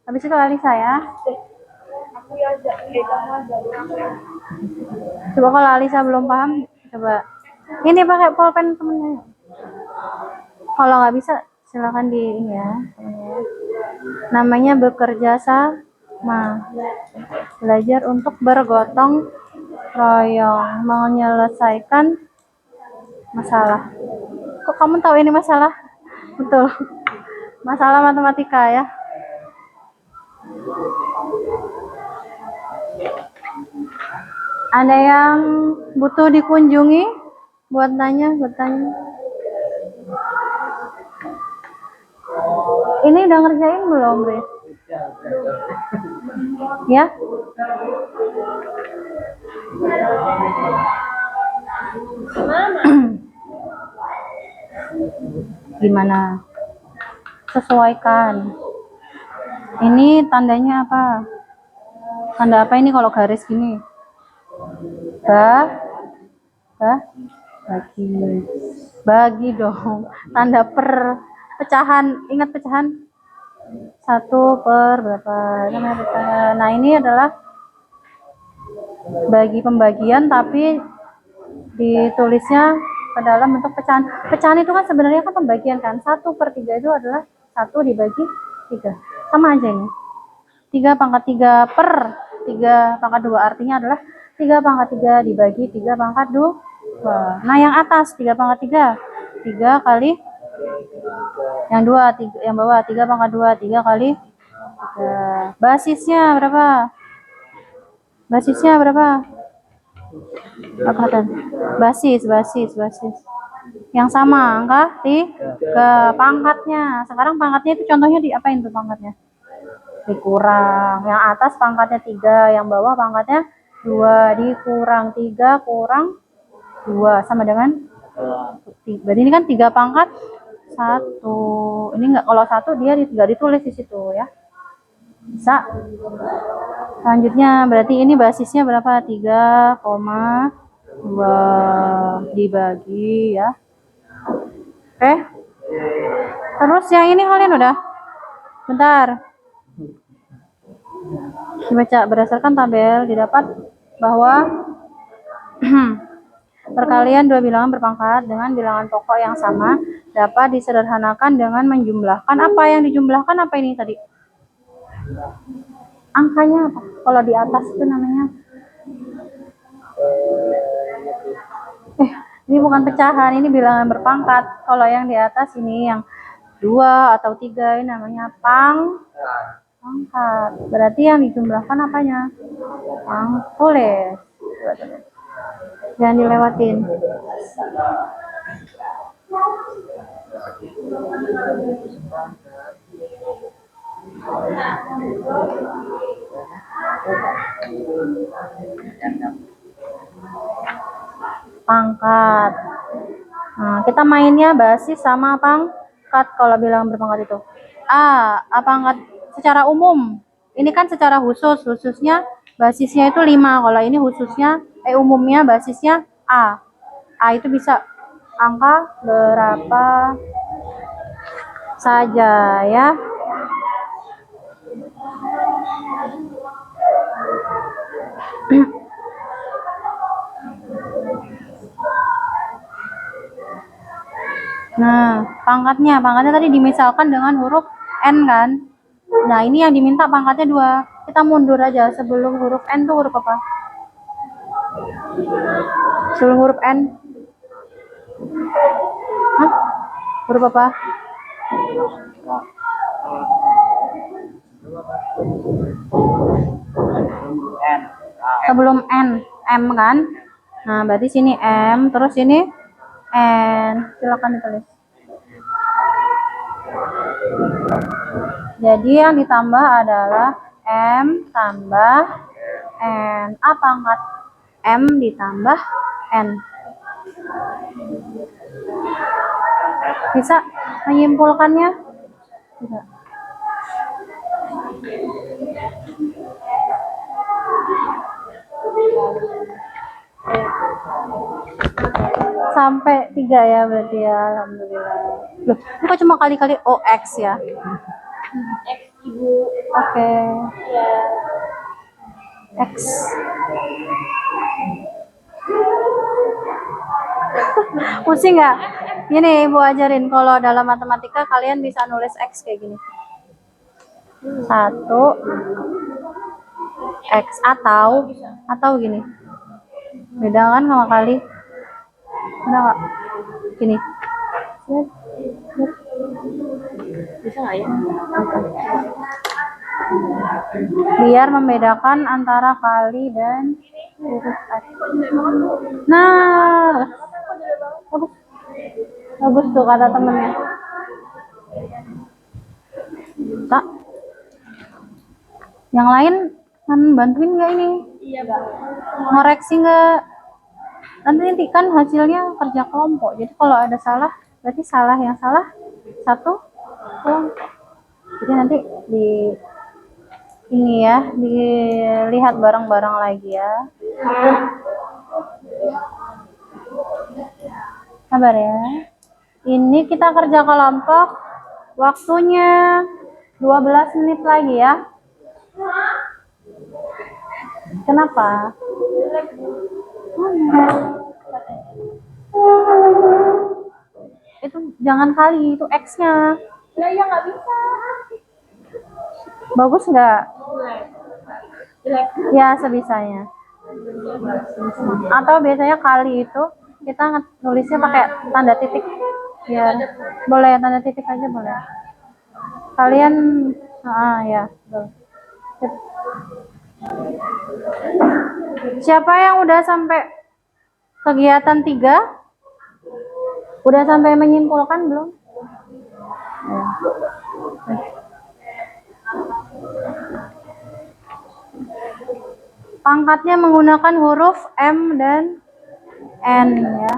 Habis itu Alisa ya. Aku ya aja. Kamu aja. Coba kalau Alisa belum paham, coba. Ini pakai pulpen temennya. Kalau nggak bisa, silakan di ini ya. Namanya bekerja sama. Belajar untuk bergotong royong, menyelesaikan masalah. Kok kamu tahu ini masalah? Betul. Masalah matematika ya. Ada yang butuh dikunjungi? Buat bertanya. Ini udah ngerjain belum, Ri? Ya? Gimana? Sesuaikan. Ini tandanya apa? Tanda apa ini kalau garis gini? Bagi. Bagi dong. Tanda per pecahan. Ingat pecahan? 1 per berapa? Nah, ini adalah bagi pembagian tapi ditulisnya ke dalam bentuk pecahan. Pecahan itu kan sebenarnya kan pembagian kan. 1/3 itu adalah 1 dibagi 3. Sama aja ini. 3/3 per 3/2 artinya adalah 3/3 dibagi 3/2. Nah, yang atas 3/3. 3 kali yang bawah 3/2. 3 kali 3. Basisnya berapa? Basis. Yang sama angka 3. Pangkatnya. Sekarang pangkatnya itu contohnya diapain tuh pangkatnya? Dikurang. Yang atas pangkatnya 3, yang bawah pangkatnya 2, dikurang 3 kurang 2 sama dengan 3. Berarti ini kan 3 pangkat 1. Ini enggak, kalau 1 dia enggak ditulis di situ ya. Bisa. Selanjutnya berarti ini basisnya berapa? 3,2 dibagi ya. Oke. Terus yang ini kalian udah? Bentar. Dibaca berdasarkan tabel didapat bahwa perkalian dua bilangan berpangkat dengan bilangan pokok yang sama dapat disederhanakan dengan menjumlahkan. Apa yang dijumlahkan apa ini tadi? Angkanya apa? Kalau di atas itu namanya ini bukan pecahan, ini bilangan berpangkat. Kalau yang di atas ini yang 2 atau 3 ini namanya pangkat. Berarti yang dijumlahkan apanya? Tulis. Jangan dilewatin. Pangkat. Nah, kita mainnya basis sama pangkat kalau bilangan berpangkat itu. Pangkat secara umum. Ini kan secara khususnya basisnya itu 5. Kalau ini khususnya umumnya basisnya A. A itu bisa angka berapa saja ya. Nah, pangkatnya tadi dimisalkan dengan huruf N kan. Nah, ini yang diminta pangkatnya 2. Kita mundur aja sebelum huruf N tuh huruf apa? Sebelum huruf N. Hah? Huruf apa? Sebelum N, M kan? Nah, berarti sini M, terus sini N. Silakan ditulis. Jadi yang ditambah adalah M tambah N. A pangkat M ditambah N. Bisa menyimpulkannya? Bisa. Sampai 3 ya berarti ya, alhamdulillah. Loh, ini kok cuma kali-kali OX ya? X ibu. Oke. Ya. X. Pusing nggak? Gini ibu ajarin, kalau dalam matematika kalian bisa nulis X kayak gini. 1 X atau gini. Beda kan sama kali? Udah nggak? Gini. Bisa nggak ya? Biar membedakan antara kali dan huruf X. Nah, bagus. Bagus tuh kata temennya. Tak. Yang lain kan bantuin nggak ini? Iya, Bang. Ngoreksi nggak? Nanti kan hasilnya kerja kelompok. Jadi kalau ada salah, berarti salah yang salah satu kelompok. Jadi nanti di ini ya, dilihat bareng-bareng lagi ya. Sabar ya. Ini kita kerja kelompok. Waktunya 12 menit lagi ya. Kenapa? Itu jangan kali, itu X-nya. Ya nggak bisa. Bagus nggak? Jelek. Ya, sebisanya. Atau biasanya kali itu kita nulisnya pakai tanda titik. Ya, boleh tanda titik aja boleh. Kalian, ya, betul. Siapa yang udah sampai kegiatan 3? Udah sampai menyimpulkan belum? Ya. Pangkatnya menggunakan huruf M dan N ya.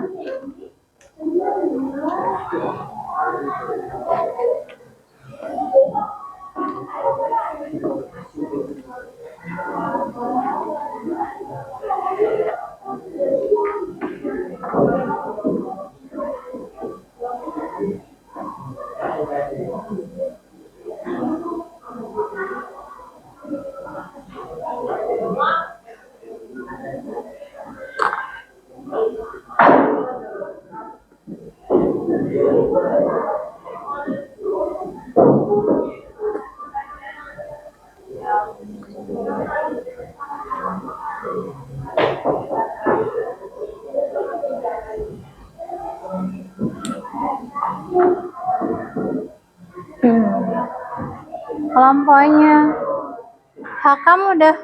Kelompoknya Hakam udah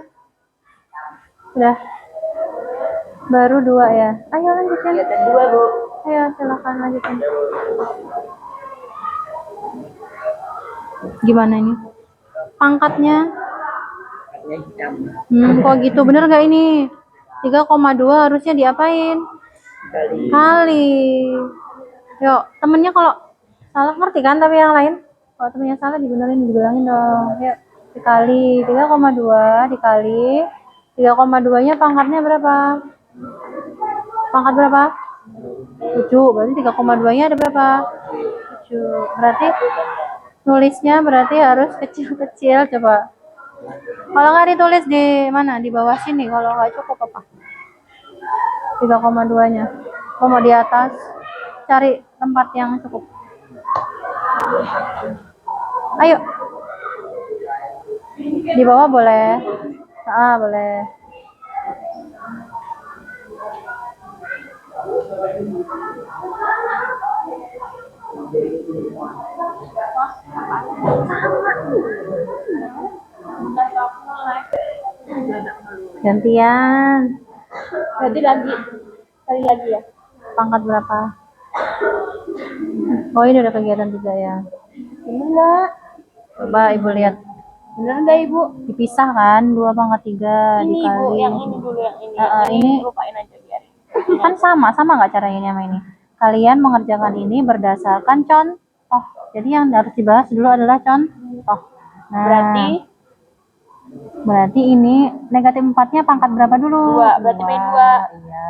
baru 2 ya. Ayo lanjutin. Kegiatan 2, Bu. Ayo silakan lanjutin. Gimana ini? Pangkatnya? Hitam. Kok gitu, bener gak ini? 3,2 harusnya diapain? Kali. Yuk, temennya kalau salah ngerti kan, tapi yang lain kalau temennya salah dibenerin, dibilangin dong. Yuk, dikali 3,2 dikali 3,2 nya pangkatnya berapa? Pangkat berapa? 7. Berarti 3,2 nya ada berapa? 7. Berarti nulisnya berarti harus kecil-kecil. Coba kalau nggak ditulis di mana, di bawah sini. Kalau nggak cukup apa? 3,2 nya. Kalau mau di atas, cari tempat yang cukup. Ayo. Di bawah boleh. Boleh. Gantian. Berarti lagi kali lagi ya. Pangkat berapa? Oh, ini udah kegiatan 3 ya. Bener nggak? Coba Ibu lihat. Bener nggak, Ibu? Dipisah kan, 2 pangkat 3 Ini, dikali. Bu, yang ini dulu, yang ini. ini Lupain aja biar. kan sama nggak caranya ini sama ini? Kalian mengerjakan ini berdasarkan contoh. Jadi yang harus dibahas dulu adalah contoh. Nah, berarti ini negatif 4-nya pangkat berapa dulu? 2, berarti main 2. Iya.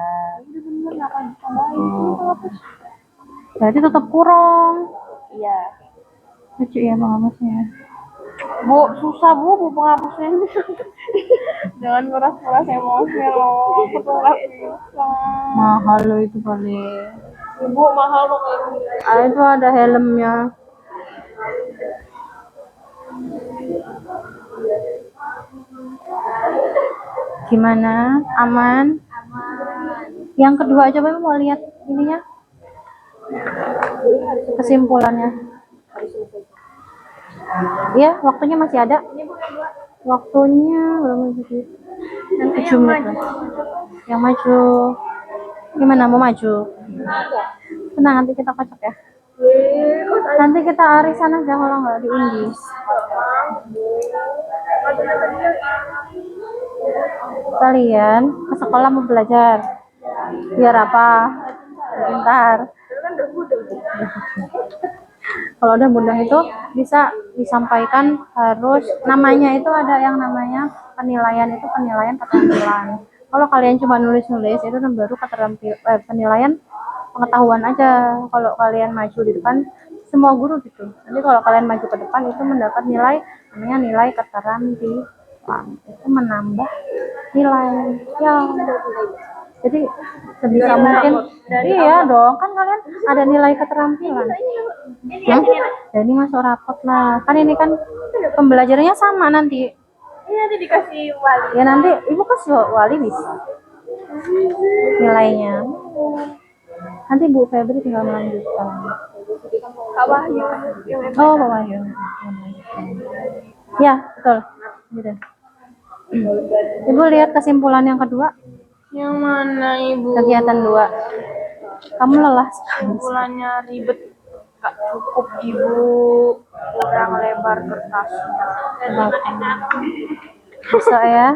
Berarti tetap kurang. Iya. Lucu ya penghapusnya. Bu, susah bu penghapusnya. Jangan keras-keras emosi loh. Aku tuh nggak bisa. Mahal loh itu paling. Ibu mahal makanya. Ah, itu ada helmnya. Gimana? Aman? Yang kedua coba mau lihat ininya. Kesimpulannya. Iya, waktunya masih ada. Waktunya berapa sih? 7 menit lah. Yang maju. Gimana mau maju? Tenang, nanti kita kocok ya. Nanti kita arisan aja kalau nggak diundi. Kalian ke sekolah mau belajar. Biar apa? Bentar. Kalau udah mudah itu bisa disampaikan harus namanya itu ada yang namanya penilaian itu penilaian keterampilan. Kalau kalian cuma nulis-nulis itu baru penilaian pengetahuan aja. Kalau kalian maju di depan semua guru gitu. Nanti kalau kalian maju ke depan itu mendapat nilai namanya nilai keterampilan. Itu menambah nilai yang jadi sebisa mungkin iya dong kan kalian ada nilai keterampilan. Jadi masuk rapot lah. Kan ini kan pembelajarannya sama nanti. Ini nanti dikasih wali. Ya nanti ibu kasih wali bisa. Nilainya. Nanti Bu Febri tinggal melanjutkan. Kawah ya. Oh, Pak Wahyu. Ya, betul. Gitu. Ibu lihat kesimpulan yang kedua. Yang mana ibu? Kegiatan 2. Kamu lelah sekali. Kesimpulannya ribet. Gak cukup ibu. Kurang lebar kertasnya. Besok ya.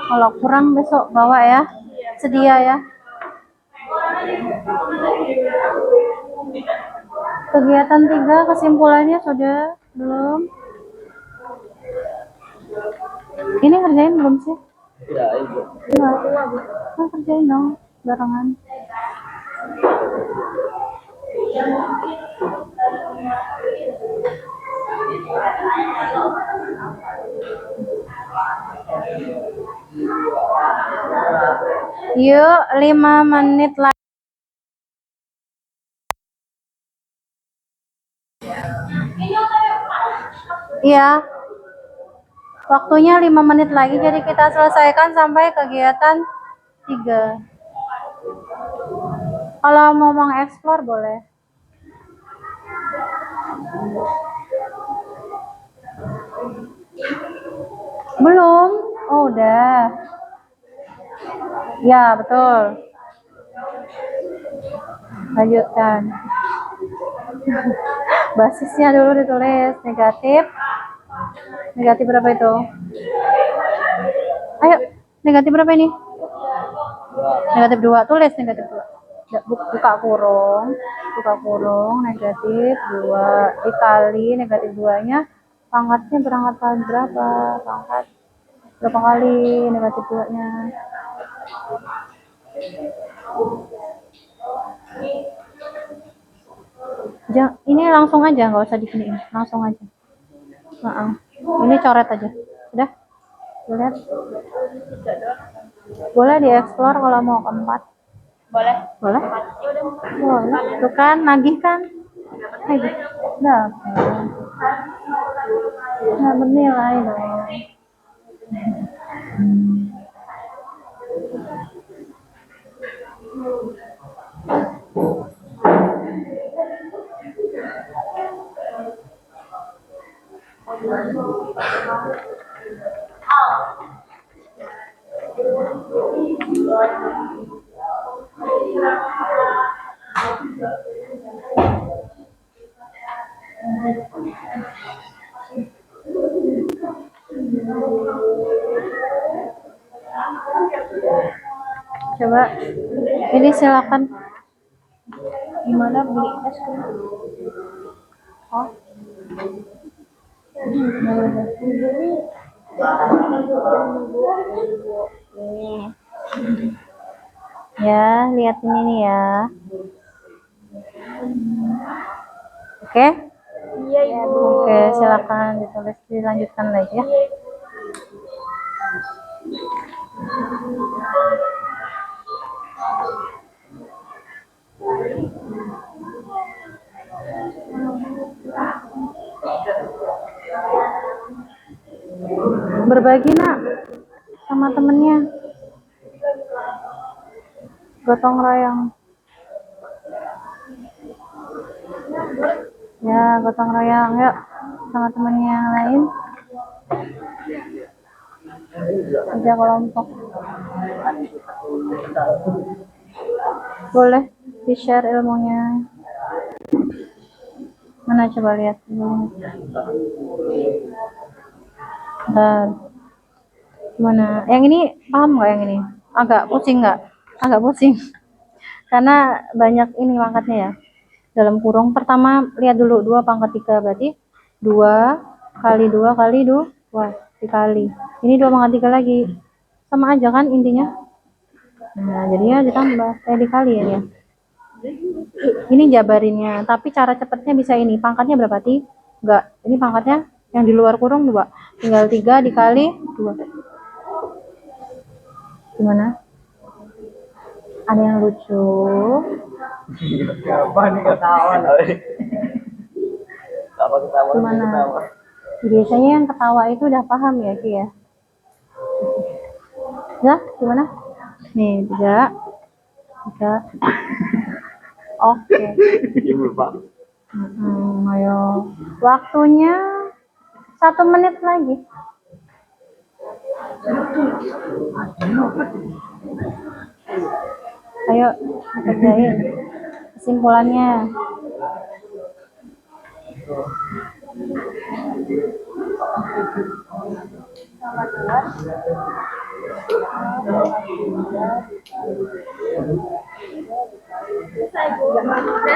Kalau kurang besok bawa ya. Sedia ya. Kegiatan 3 kesimpulannya sudah belum? Ini kerjain belum sih? Ya, ibu. Nah, kerjain dong barengan. Yuk, 5 menit lagi. Iya. Waktunya 5 menit lagi, jadi kita selesaikan sampai kegiatan 3. Kalau mau mengeksplor boleh. Belum? Oh, udah. Ya, betul. Lanjutkan. Basisnya dulu ditulis negatif. Negatif berapa itu? Ayo, negatif berapa ini? Negatif 2. Tulis negatif 2. Buka kurung, negatif 2 dikali negatif 2-nya pangkatnya berangkat berapa? Pangkat berapa kali negatif 2-nya? Ini langsung aja, nggak usah diginiin, langsung aja. Ini coret aja. Udah? Lihat. Boleh dieksplor kalau mau keempat. Boleh. Boleh? Boleh. Tuh kan, nagih kan? Nagih. Dapat. Nggak bernilai dong. Coba ini silakan Gimana beli es krim? Oh, Nih. ya, lihat ini nih ya. Oke, Iya ibu. oke, silakan ditulis, dilanjutkan lagi ya. Berbagi nak sama temennya, gotong royong. Ya, gotong royong yuk sama temennya yang lain. Kerja kelompok. Boleh di share ilmunya. Mana coba lihat dulu. Bentar. Gimana? Yang ini paham nggak yang ini? Agak pusing nggak? Agak pusing. Karena banyak ini pangkatnya ya. Dalam kurung pertama lihat dulu 2 pangkat 3 berarti 2 kali 2 kali 2 dikali. Ini 2 pangkat 3 lagi. Sama aja kan intinya. Nah, jadinya ditambah dikali ya. Ini jabarinnya, tapi cara cepatnya bisa ini. Pangkatnya berapa sih? Enggak, ini pangkatnya yang di luar kurung 2. Tinggal 3 dikali 2. Gimana? Ada yang lucu? Apa nih ketawa? Apa ketawa? Gimana? Biasanya yang ketawa itu udah paham ya, Ki ya? Ya, gimana? Nih, 3. Oke. Ibu Pak. Ayo. Waktunya 1 menit lagi. Ayo, kerjain. Kesimpulannya.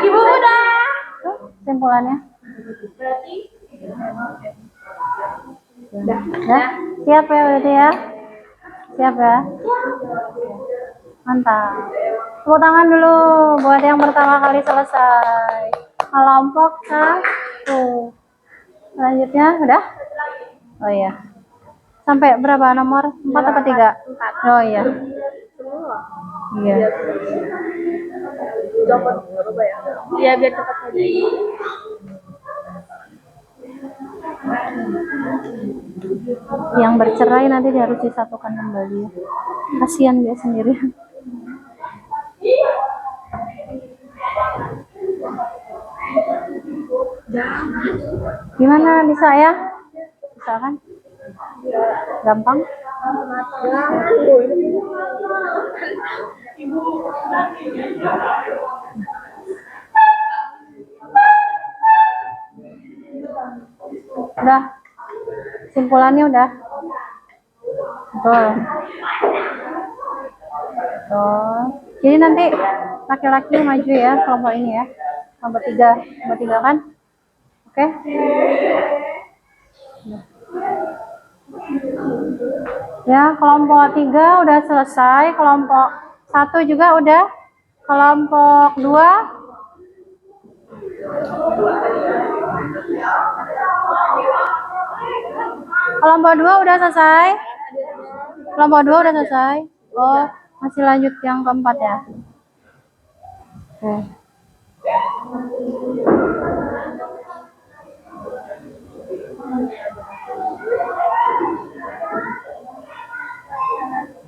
Ibu udah. Tuh, kesimpulannya. Udah. Siap ya berarti ya? Siap ya? Mantap. Tepuk tangan dulu buat yang pertama kali selesai. Kelompok 1. Selanjutnya udah? Oh iya. Sampai berapa nomor? 4 atau 3? Oh iya. Iya. Iya biar cepat aja. Yang bercerai nanti dia harus disatukan kembali. Kasihan dia sendiri. Gimana, bisa ya? Bisa kan? Gampang? Udah. Simpulannya udah. Betul. Betul. Jadi nanti laki-laki maju ya kelompok ini ya. Kelompok 3. Kelompok 3 kan? Oke. Ya, kelompok 3 udah selesai. Kelompok 1 juga udah. Kelompok 2. Kelompok 2 udah selesai. Kelompok 2 udah selesai. Oh, masih lanjut yang keempat ya. Oke.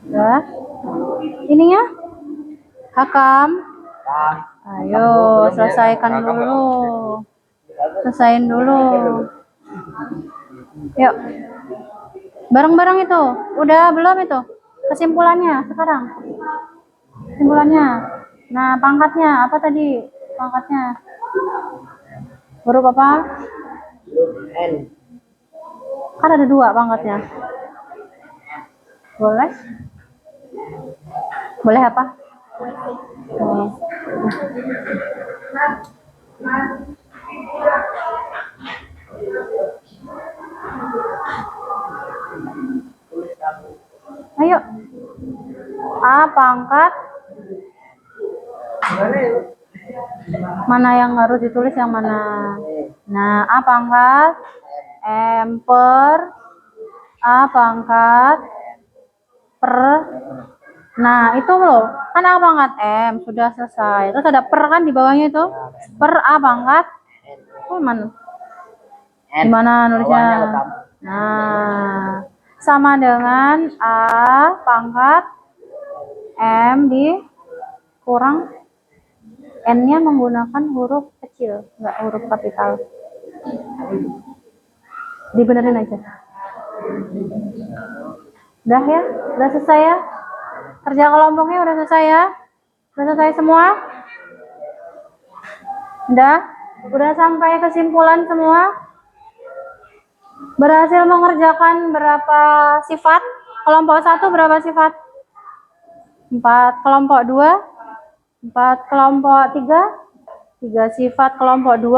Ya. Ininya? Hakam. Ayo, selesaikan dulu. Selesaiin dulu. Yuk. Bareng-bareng itu. Udah belum itu? Kesimpulannya sekarang. Kesimpulannya. Nah, pangkatnya apa tadi? Pangkatnya. Huruf apa? N. Kan ada 2 pangkatnya. Boleh? Boleh apa? Oh. Ayo. A pangkat. Mana yang harus ditulis yang mana? Nah, A pangkat M per A pangkat per. Nah, itu loh. Kan A pangkat M sudah selesai. Terus ada per kan di bawahnya itu. Per A pangkat. Oh, mana? Gimana nulisnya? Nah, sama dengan A pangkat M dikurang N-nya menggunakan huruf kecil, nggak huruf kapital. Dibenerin aja. Udah ya? Udah selesai ya? Kerja kelompoknya udah selesai ya? Udah selesai semua? Udah? Udah sampai kesimpulan semua? Berhasil mengerjakan berapa sifat? Kelompok 1 berapa sifat? 4. Kelompok 2? 4. Kelompok 3? 3 sifat. Kelompok 2?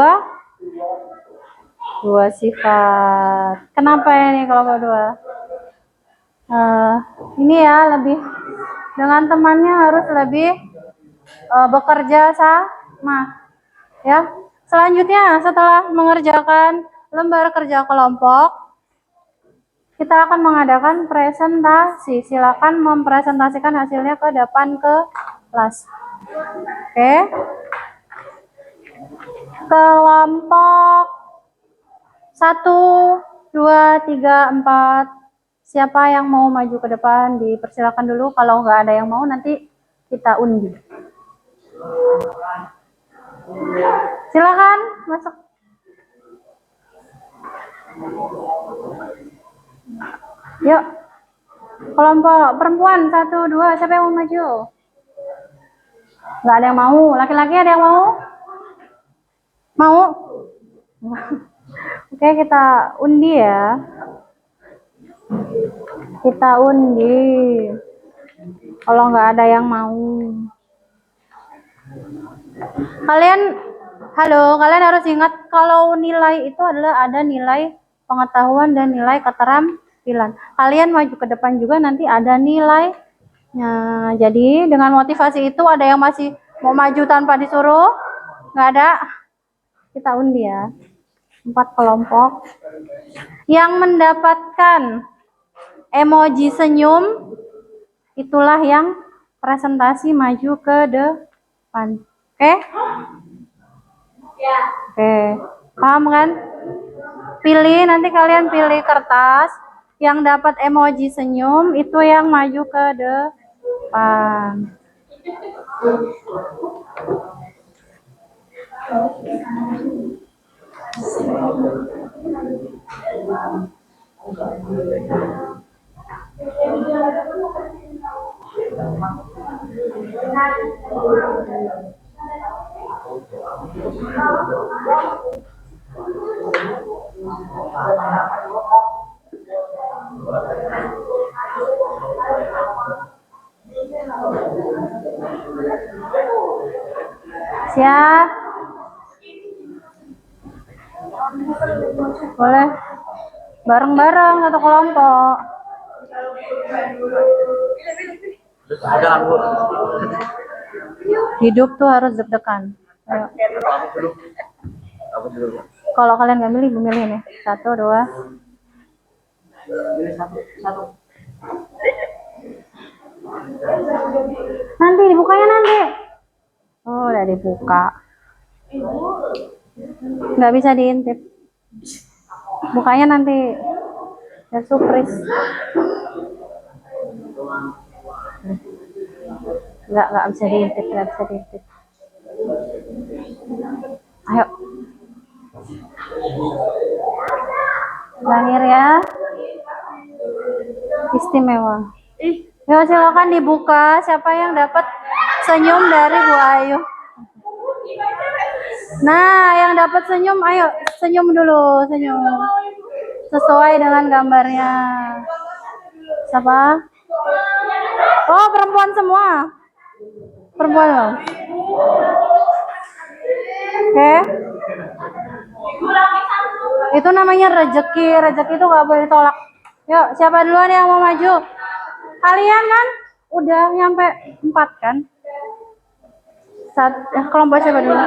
2 sifat. Kenapa ini kelompok 2? Ini ya lebih dengan temannya harus lebih bekerja sama ya. Selanjutnya setelah mengerjakan lembar kerja kelompok, kita akan mengadakan presentasi. Silakan mempresentasikan hasilnya ke depan ke kelas. Oke. Kelompok 1, 2, 3, 4. Siapa yang mau maju ke depan dipersilakan dulu. Kalau nggak ada yang mau nanti kita undi. Silakan masuk. Yuk. Kelompok perempuan 1, 2. Siapa yang mau maju? Nggak ada yang mau. Laki-laki ada yang mau? Mau? Oke, kita undi ya. Kita undi. Kalau nggak ada yang mau. Kalian harus ingat kalau nilai itu adalah ada nilai pengetahuan dan nilai keterampilan. Kalian maju ke depan juga nanti ada nilai. Nah, jadi dengan motivasi itu ada yang masih mau maju tanpa disuruh? Nggak ada? Kita undi ya. 4 kelompok. Yang mendapatkan emoji senyum, itulah yang presentasi maju ke depan. Oke? Oke. Paham kan? Nanti kalian pilih kertas yang dapat emoji senyum, itu yang maju ke depan. Siap? Boleh bareng-bareng satu kelompok. Hidup tuh harus deg-degan. Ayo. Kalau kalian nggak milih, milih nih. 1, 2. Nanti dibukanya nanti. Oh, udah dibuka. Nggak bisa diintip. Bukanya nanti. Ya surprise. Nggak bisa diintip, nggak bisa diintip. Ayo. Lahir ya. Istimewa. Yuk silakan dibuka. Siapa yang dapat senyum dari Bu Ayu? Nah, yang dapat senyum, ayo senyum dulu, senyum. Sesuai dengan gambarnya. Siapa? Oh, perempuan semua. Perempuan loh. Oke. Itu namanya rezeki. Rezeki itu nggak boleh ditolak. Yuk, siapa duluan yang mau maju? Kalian kan udah nyampe 4 kan? Kelompok siapa dulu?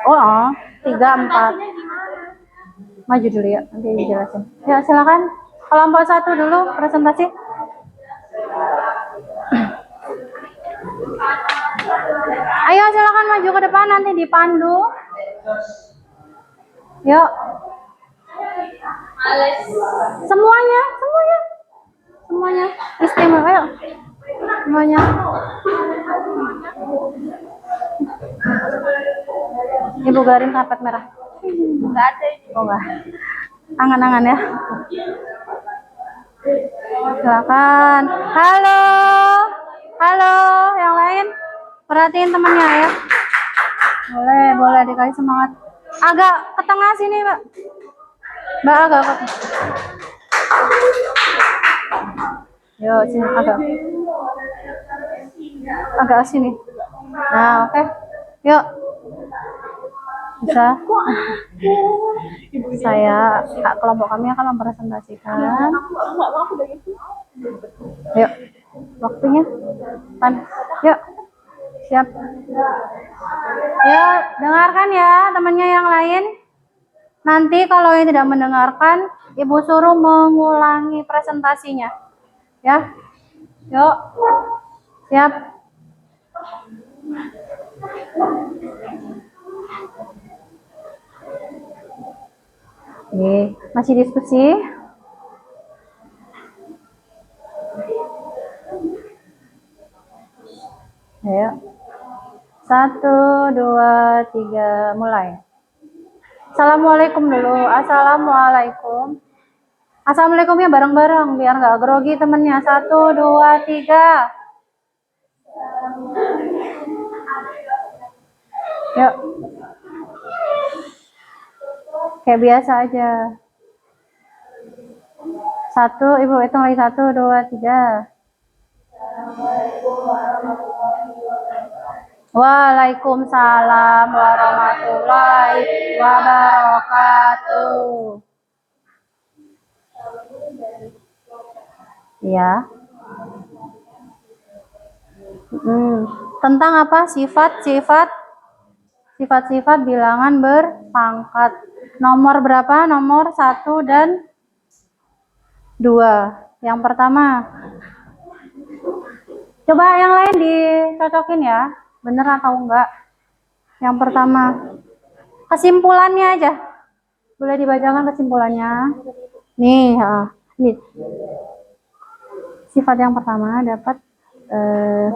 Oh, 3, 4. Maju dulu ya, nanti dijelasin. Ya, silakan. Kelompok 1 dulu presentasi. Ayo silakan maju ke depan, nanti dipandu. Yuk. Semuanya. Istimewa, yuk. Semuanya. Ibu garing karpet merah. Enggak ada. Oh enggak. Angan-angan ya. Silakan. Halo. Halo, yang lain. Perhatiin temannya ya. Boleh dikasih semangat. Agak ke tengah sini, Mbak. Mbak agak ke. Yuk, sini agak sini. Nah, oke. Yuk. Bisa. Kelompok kami akan mempresentasikan. Yuk. Waktunya. Yuk. Siap. Yuk, dengarkan ya temannya yang lain. Nanti kalau yang tidak mendengarkan, Ibu suruh mengulangi presentasinya. Ya. Yuk. Siap. Oke, masih diskusi? Ayo. 1, 2, 3, mulai. Assalamualaikum dulu. Assalamualaikum. Assalamualaikumnya bareng-bareng biar nggak grogi temennya. 1, 2, 3. Yuk. Kayak biasa aja. 1, Ibu hitung lagi. 1, 2, 3. Waalaikumsalam warahmatullahi wabarakatuh. Ya. Tentang apa? Sifat-sifat bilangan berpangkat. Nomor berapa? Nomor 1 dan 2. Yang pertama. Coba yang lain dicocokin ya. Bener atau enggak? Yang pertama. Kesimpulannya aja. Boleh dibacakan kesimpulannya. Nih, sifat yang pertama dapat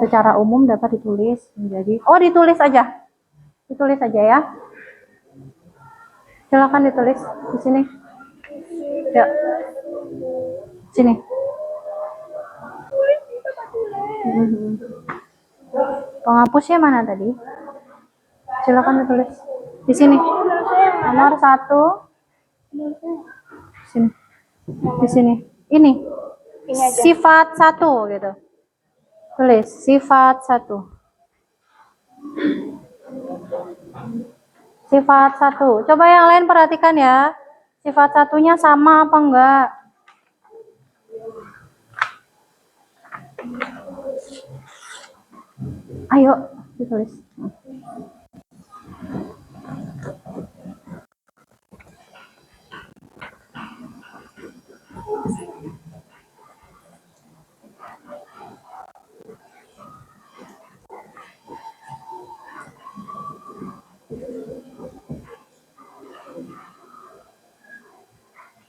secara umum dapat ditulis menjadi ditulis aja ya. Silakan ditulis di sini. Ya. Sini. Penghapusnya mana tadi? Silakan ditulis di sini. Nomor 1. Sini. Di sini. Ini. Sifat 1 gitu. Tulis sifat 1. Sifat 1. Coba yang lain perhatikan ya. Sifat 1-nya sama apa enggak? Ayo ditulis.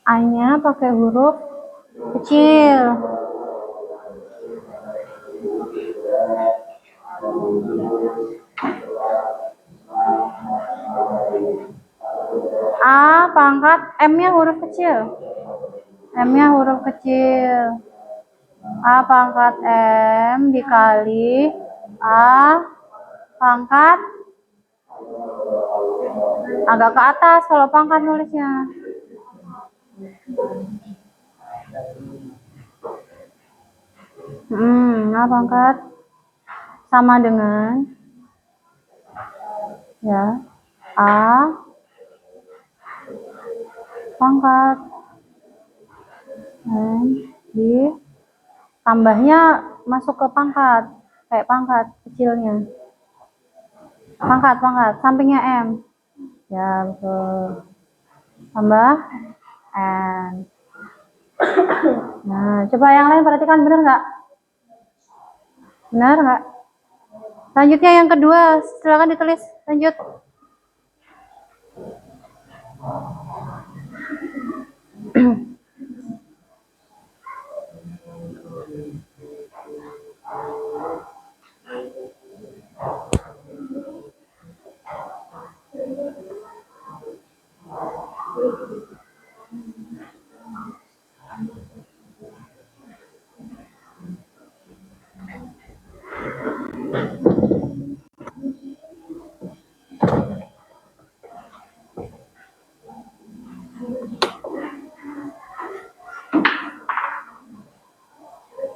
A-nya pakai huruf kecil. A pangkat, M-nya huruf kecil. M-nya huruf kecil. A pangkat M dikali A pangkat agak ke atas kalau pangkat nulisnya. A pangkat sama dengan Ya. A pangkat N tambahnya masuk ke pangkat, kayak pangkat kecilnya. Pangkat sampingnya M. Ya, betul. Tambah N. Nah, coba yang lain perhatikan, benar nggak? Benar nggak? Selanjutnya yang kedua, silakan ditulis. Lanjut.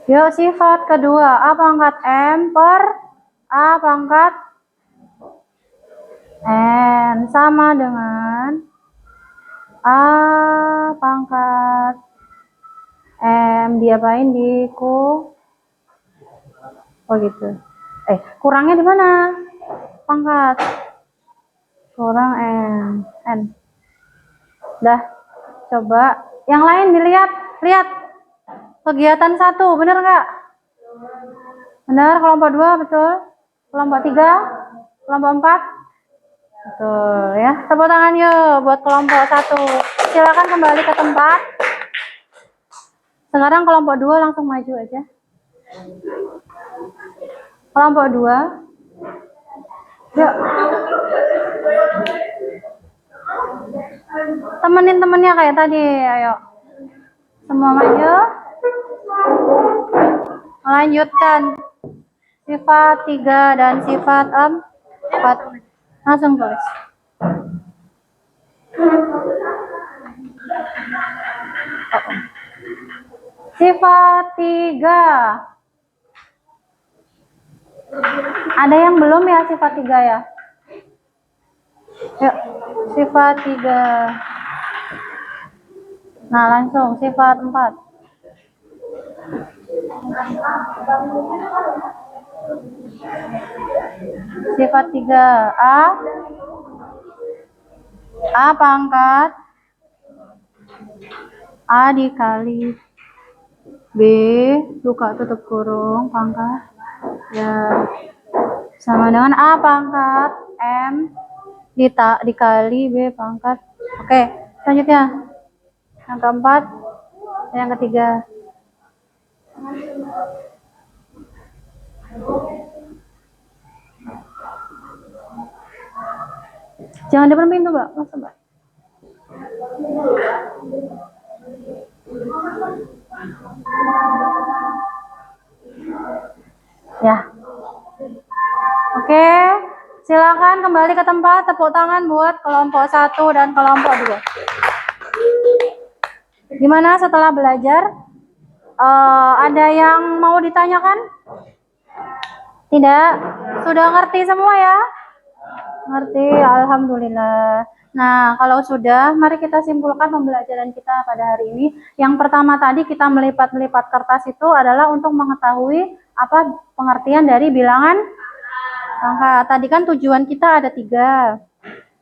Yuk, sifat kedua, A pangkat M per A pangkat N sama dengan A pangkat M diapain oh gitu. Kurangnya di mana? Pangkat kurang N. Dah, coba yang lain lihat kegiatan 1, bener nggak? Benar, kelompok 2 betul. Kelompok 3, kelompok 4 betul ya. Tepuk tangan yuk buat kelompok 1. Silakan kembali ke tempat. Sekarang kelompok 2 langsung maju aja. Kelompok 2. Yuk. Temenin temennya kayak tadi, ayo. Semua maju. Melanjutkan sifat 3 dan sifat 4. Langsung tulis. Sifat 3. Ada yang belum ya sifat 3 ya? Yuk, sifat 3. Nah, langsung sifat 4. Sifat 3. A pangkat A dikali B buka tutup kurung pangkat ya sama dengan A pangkat M dikali B pangkat. Oke, selanjutnya yang keempat, yang ketiga. Jangan depan pintu, Mbak. Masuk, Mbak. Ya. Oke, silakan kembali ke tempat. Tepuk tangan buat kelompok 1 dan kelompok 2. Gimana setelah belajar? Ada yang mau ditanyakan? Tidak? Sudah ngerti semua ya? Ngerti, alhamdulillah. Nah, kalau sudah, mari kita simpulkan pembelajaran kita pada hari ini. Yang pertama tadi kita melipat-lipat kertas itu adalah untuk mengetahui apa pengertian dari bilangan angka. Tadi kan tujuan kita ada 3.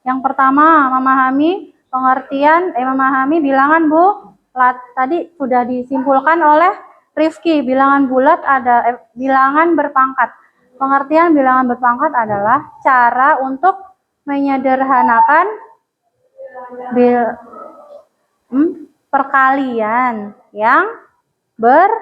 Yang pertama, memahami memahami bilangan bulat. Tadi sudah disimpulkan oleh Rifki, bilangan bulat ada bilangan berpangkat. Pengertian bilangan berpangkat adalah cara untuk menyederhanakan perkalian yang berulang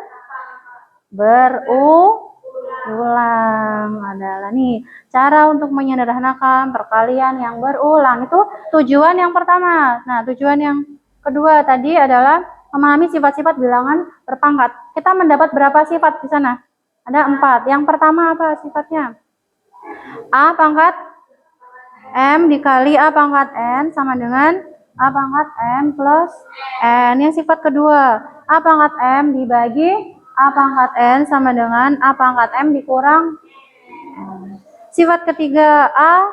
adalah nih cara untuk menyederhanakan perkalian yang berulang. Itu tujuan yang pertama. Nah, tujuan yang kedua tadi adalah memahami sifat-sifat bilangan berpangkat. Kita mendapat berapa sifat di sana? Ada 4. Yang pertama apa sifatnya? A pangkat M dikali A pangkat N sama dengan A pangkat M plus N. Yang sifat kedua, A pangkat M dibagi A pangkat N sama dengan A pangkat M dikurang N. Sifat ketiga, A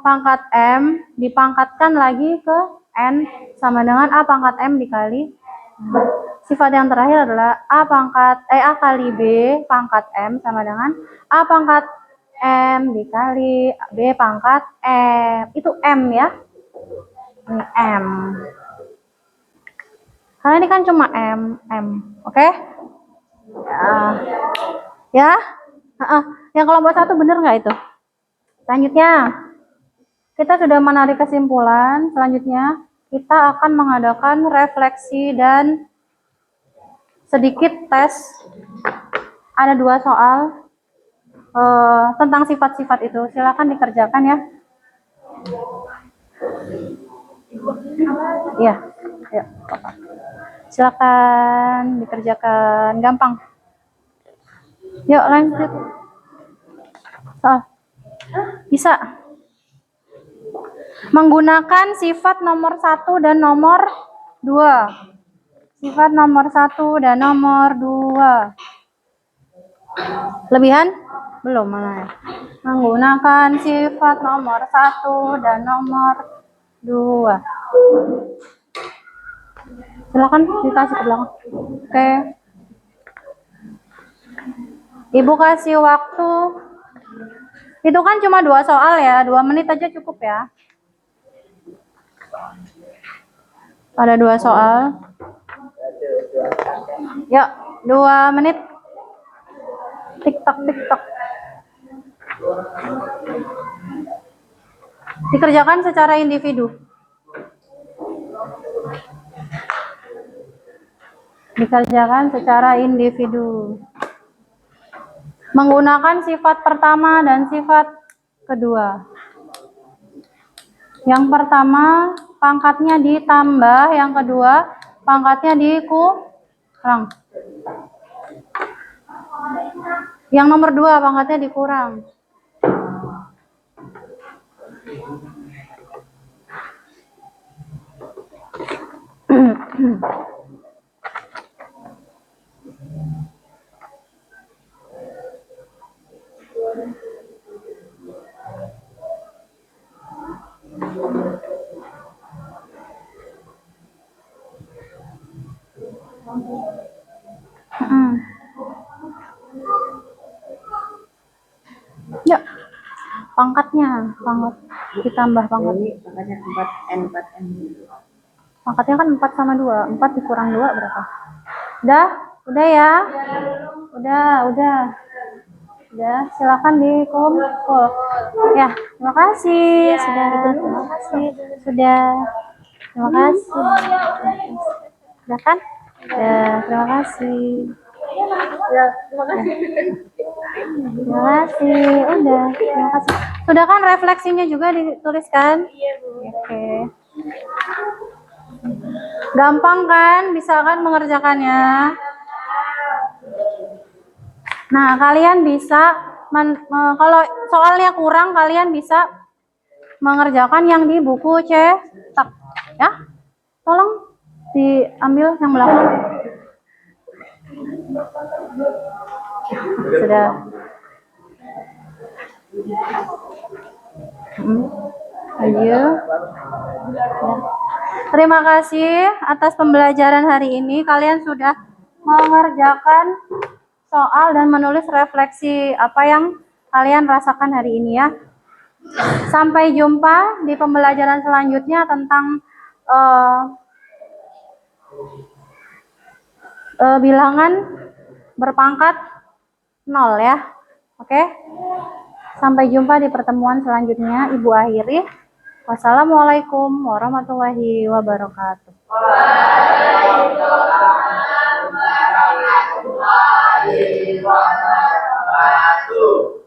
pangkat M dipangkatkan lagi ke N sama dengan A pangkat M dikali. Sifat yang terakhir adalah A kali B pangkat M sama dengan A pangkat M dikali B pangkat M. Itu M ya. Ini M. Karena ini kan cuma M. Oke? Ya. Yang kelompok 1 bener nggak itu? Selanjutnya, kita sudah menarik kesimpulan. Selanjutnya, kita akan mengadakan refleksi dan sedikit tes. Ada 2 soal tentang sifat-sifat itu. Silakan dikerjakan ya. Iya. Ayo. Silakan dikerjakan, gampang. Yuk lanjut. Soal. Bisa. Menggunakan sifat nomor 1 dan nomor 2. Sifat nomor 1 dan nomor 2. Lebihan? Belum mana ya? Menggunakan sifat nomor 1 dan nomor 2. Silakan dikasih ke belakang. Oke. Ibu kasih waktu. Itu kan cuma 2 soal ya, 2 menit aja cukup ya. Ada 2 soal. Yuk, 2 menit. Tik-tak, tik-tak. Dikerjakan secara individu. Dikerjakan secara individu. Menggunakan sifat pertama dan sifat kedua. Yang pertama, pangkatnya ditambah. Yang kedua, pangkatnya dikurang. Yang nomor 2, pangkatnya dikurang. Ya, pangkat ditambah pangkat. Pangkatnya 4N, 4N. Pangkatnya kan 4 sama 2. 4 dikurang 2 berapa? Udah ya? Udah. Silakan dikumpul. Ya, terima kasih. Terima kasih. Terima kasih. Sudah kan? Ya, terima kasih. Ya, terima kasih. Terima kasih. Udah, terima kasih. Sudah kan refleksinya juga dituliskan? Iya, Bu. Oke. Gampang kan? Bisa kan mengerjakannya? Nah, kalian bisa kalau soalnya kurang, kalian bisa mengerjakan yang di buku cetak ya. Tolong diambil yang belakang. Sudah. Ayo. Ya. Terima kasih atas pembelajaran hari ini. Kalian sudah mengerjakan soal dan menulis refleksi apa yang kalian rasakan hari ini ya. Sampai jumpa di pembelajaran selanjutnya tentang bilangan berpangkat 0 ya. Oke. Sampai jumpa di pertemuan selanjutnya. Ibu akhiri. Wassalamualaikum warahmatullahi wabarakatuh. Waalaikumsalam warahmatullahi wabarakatuh.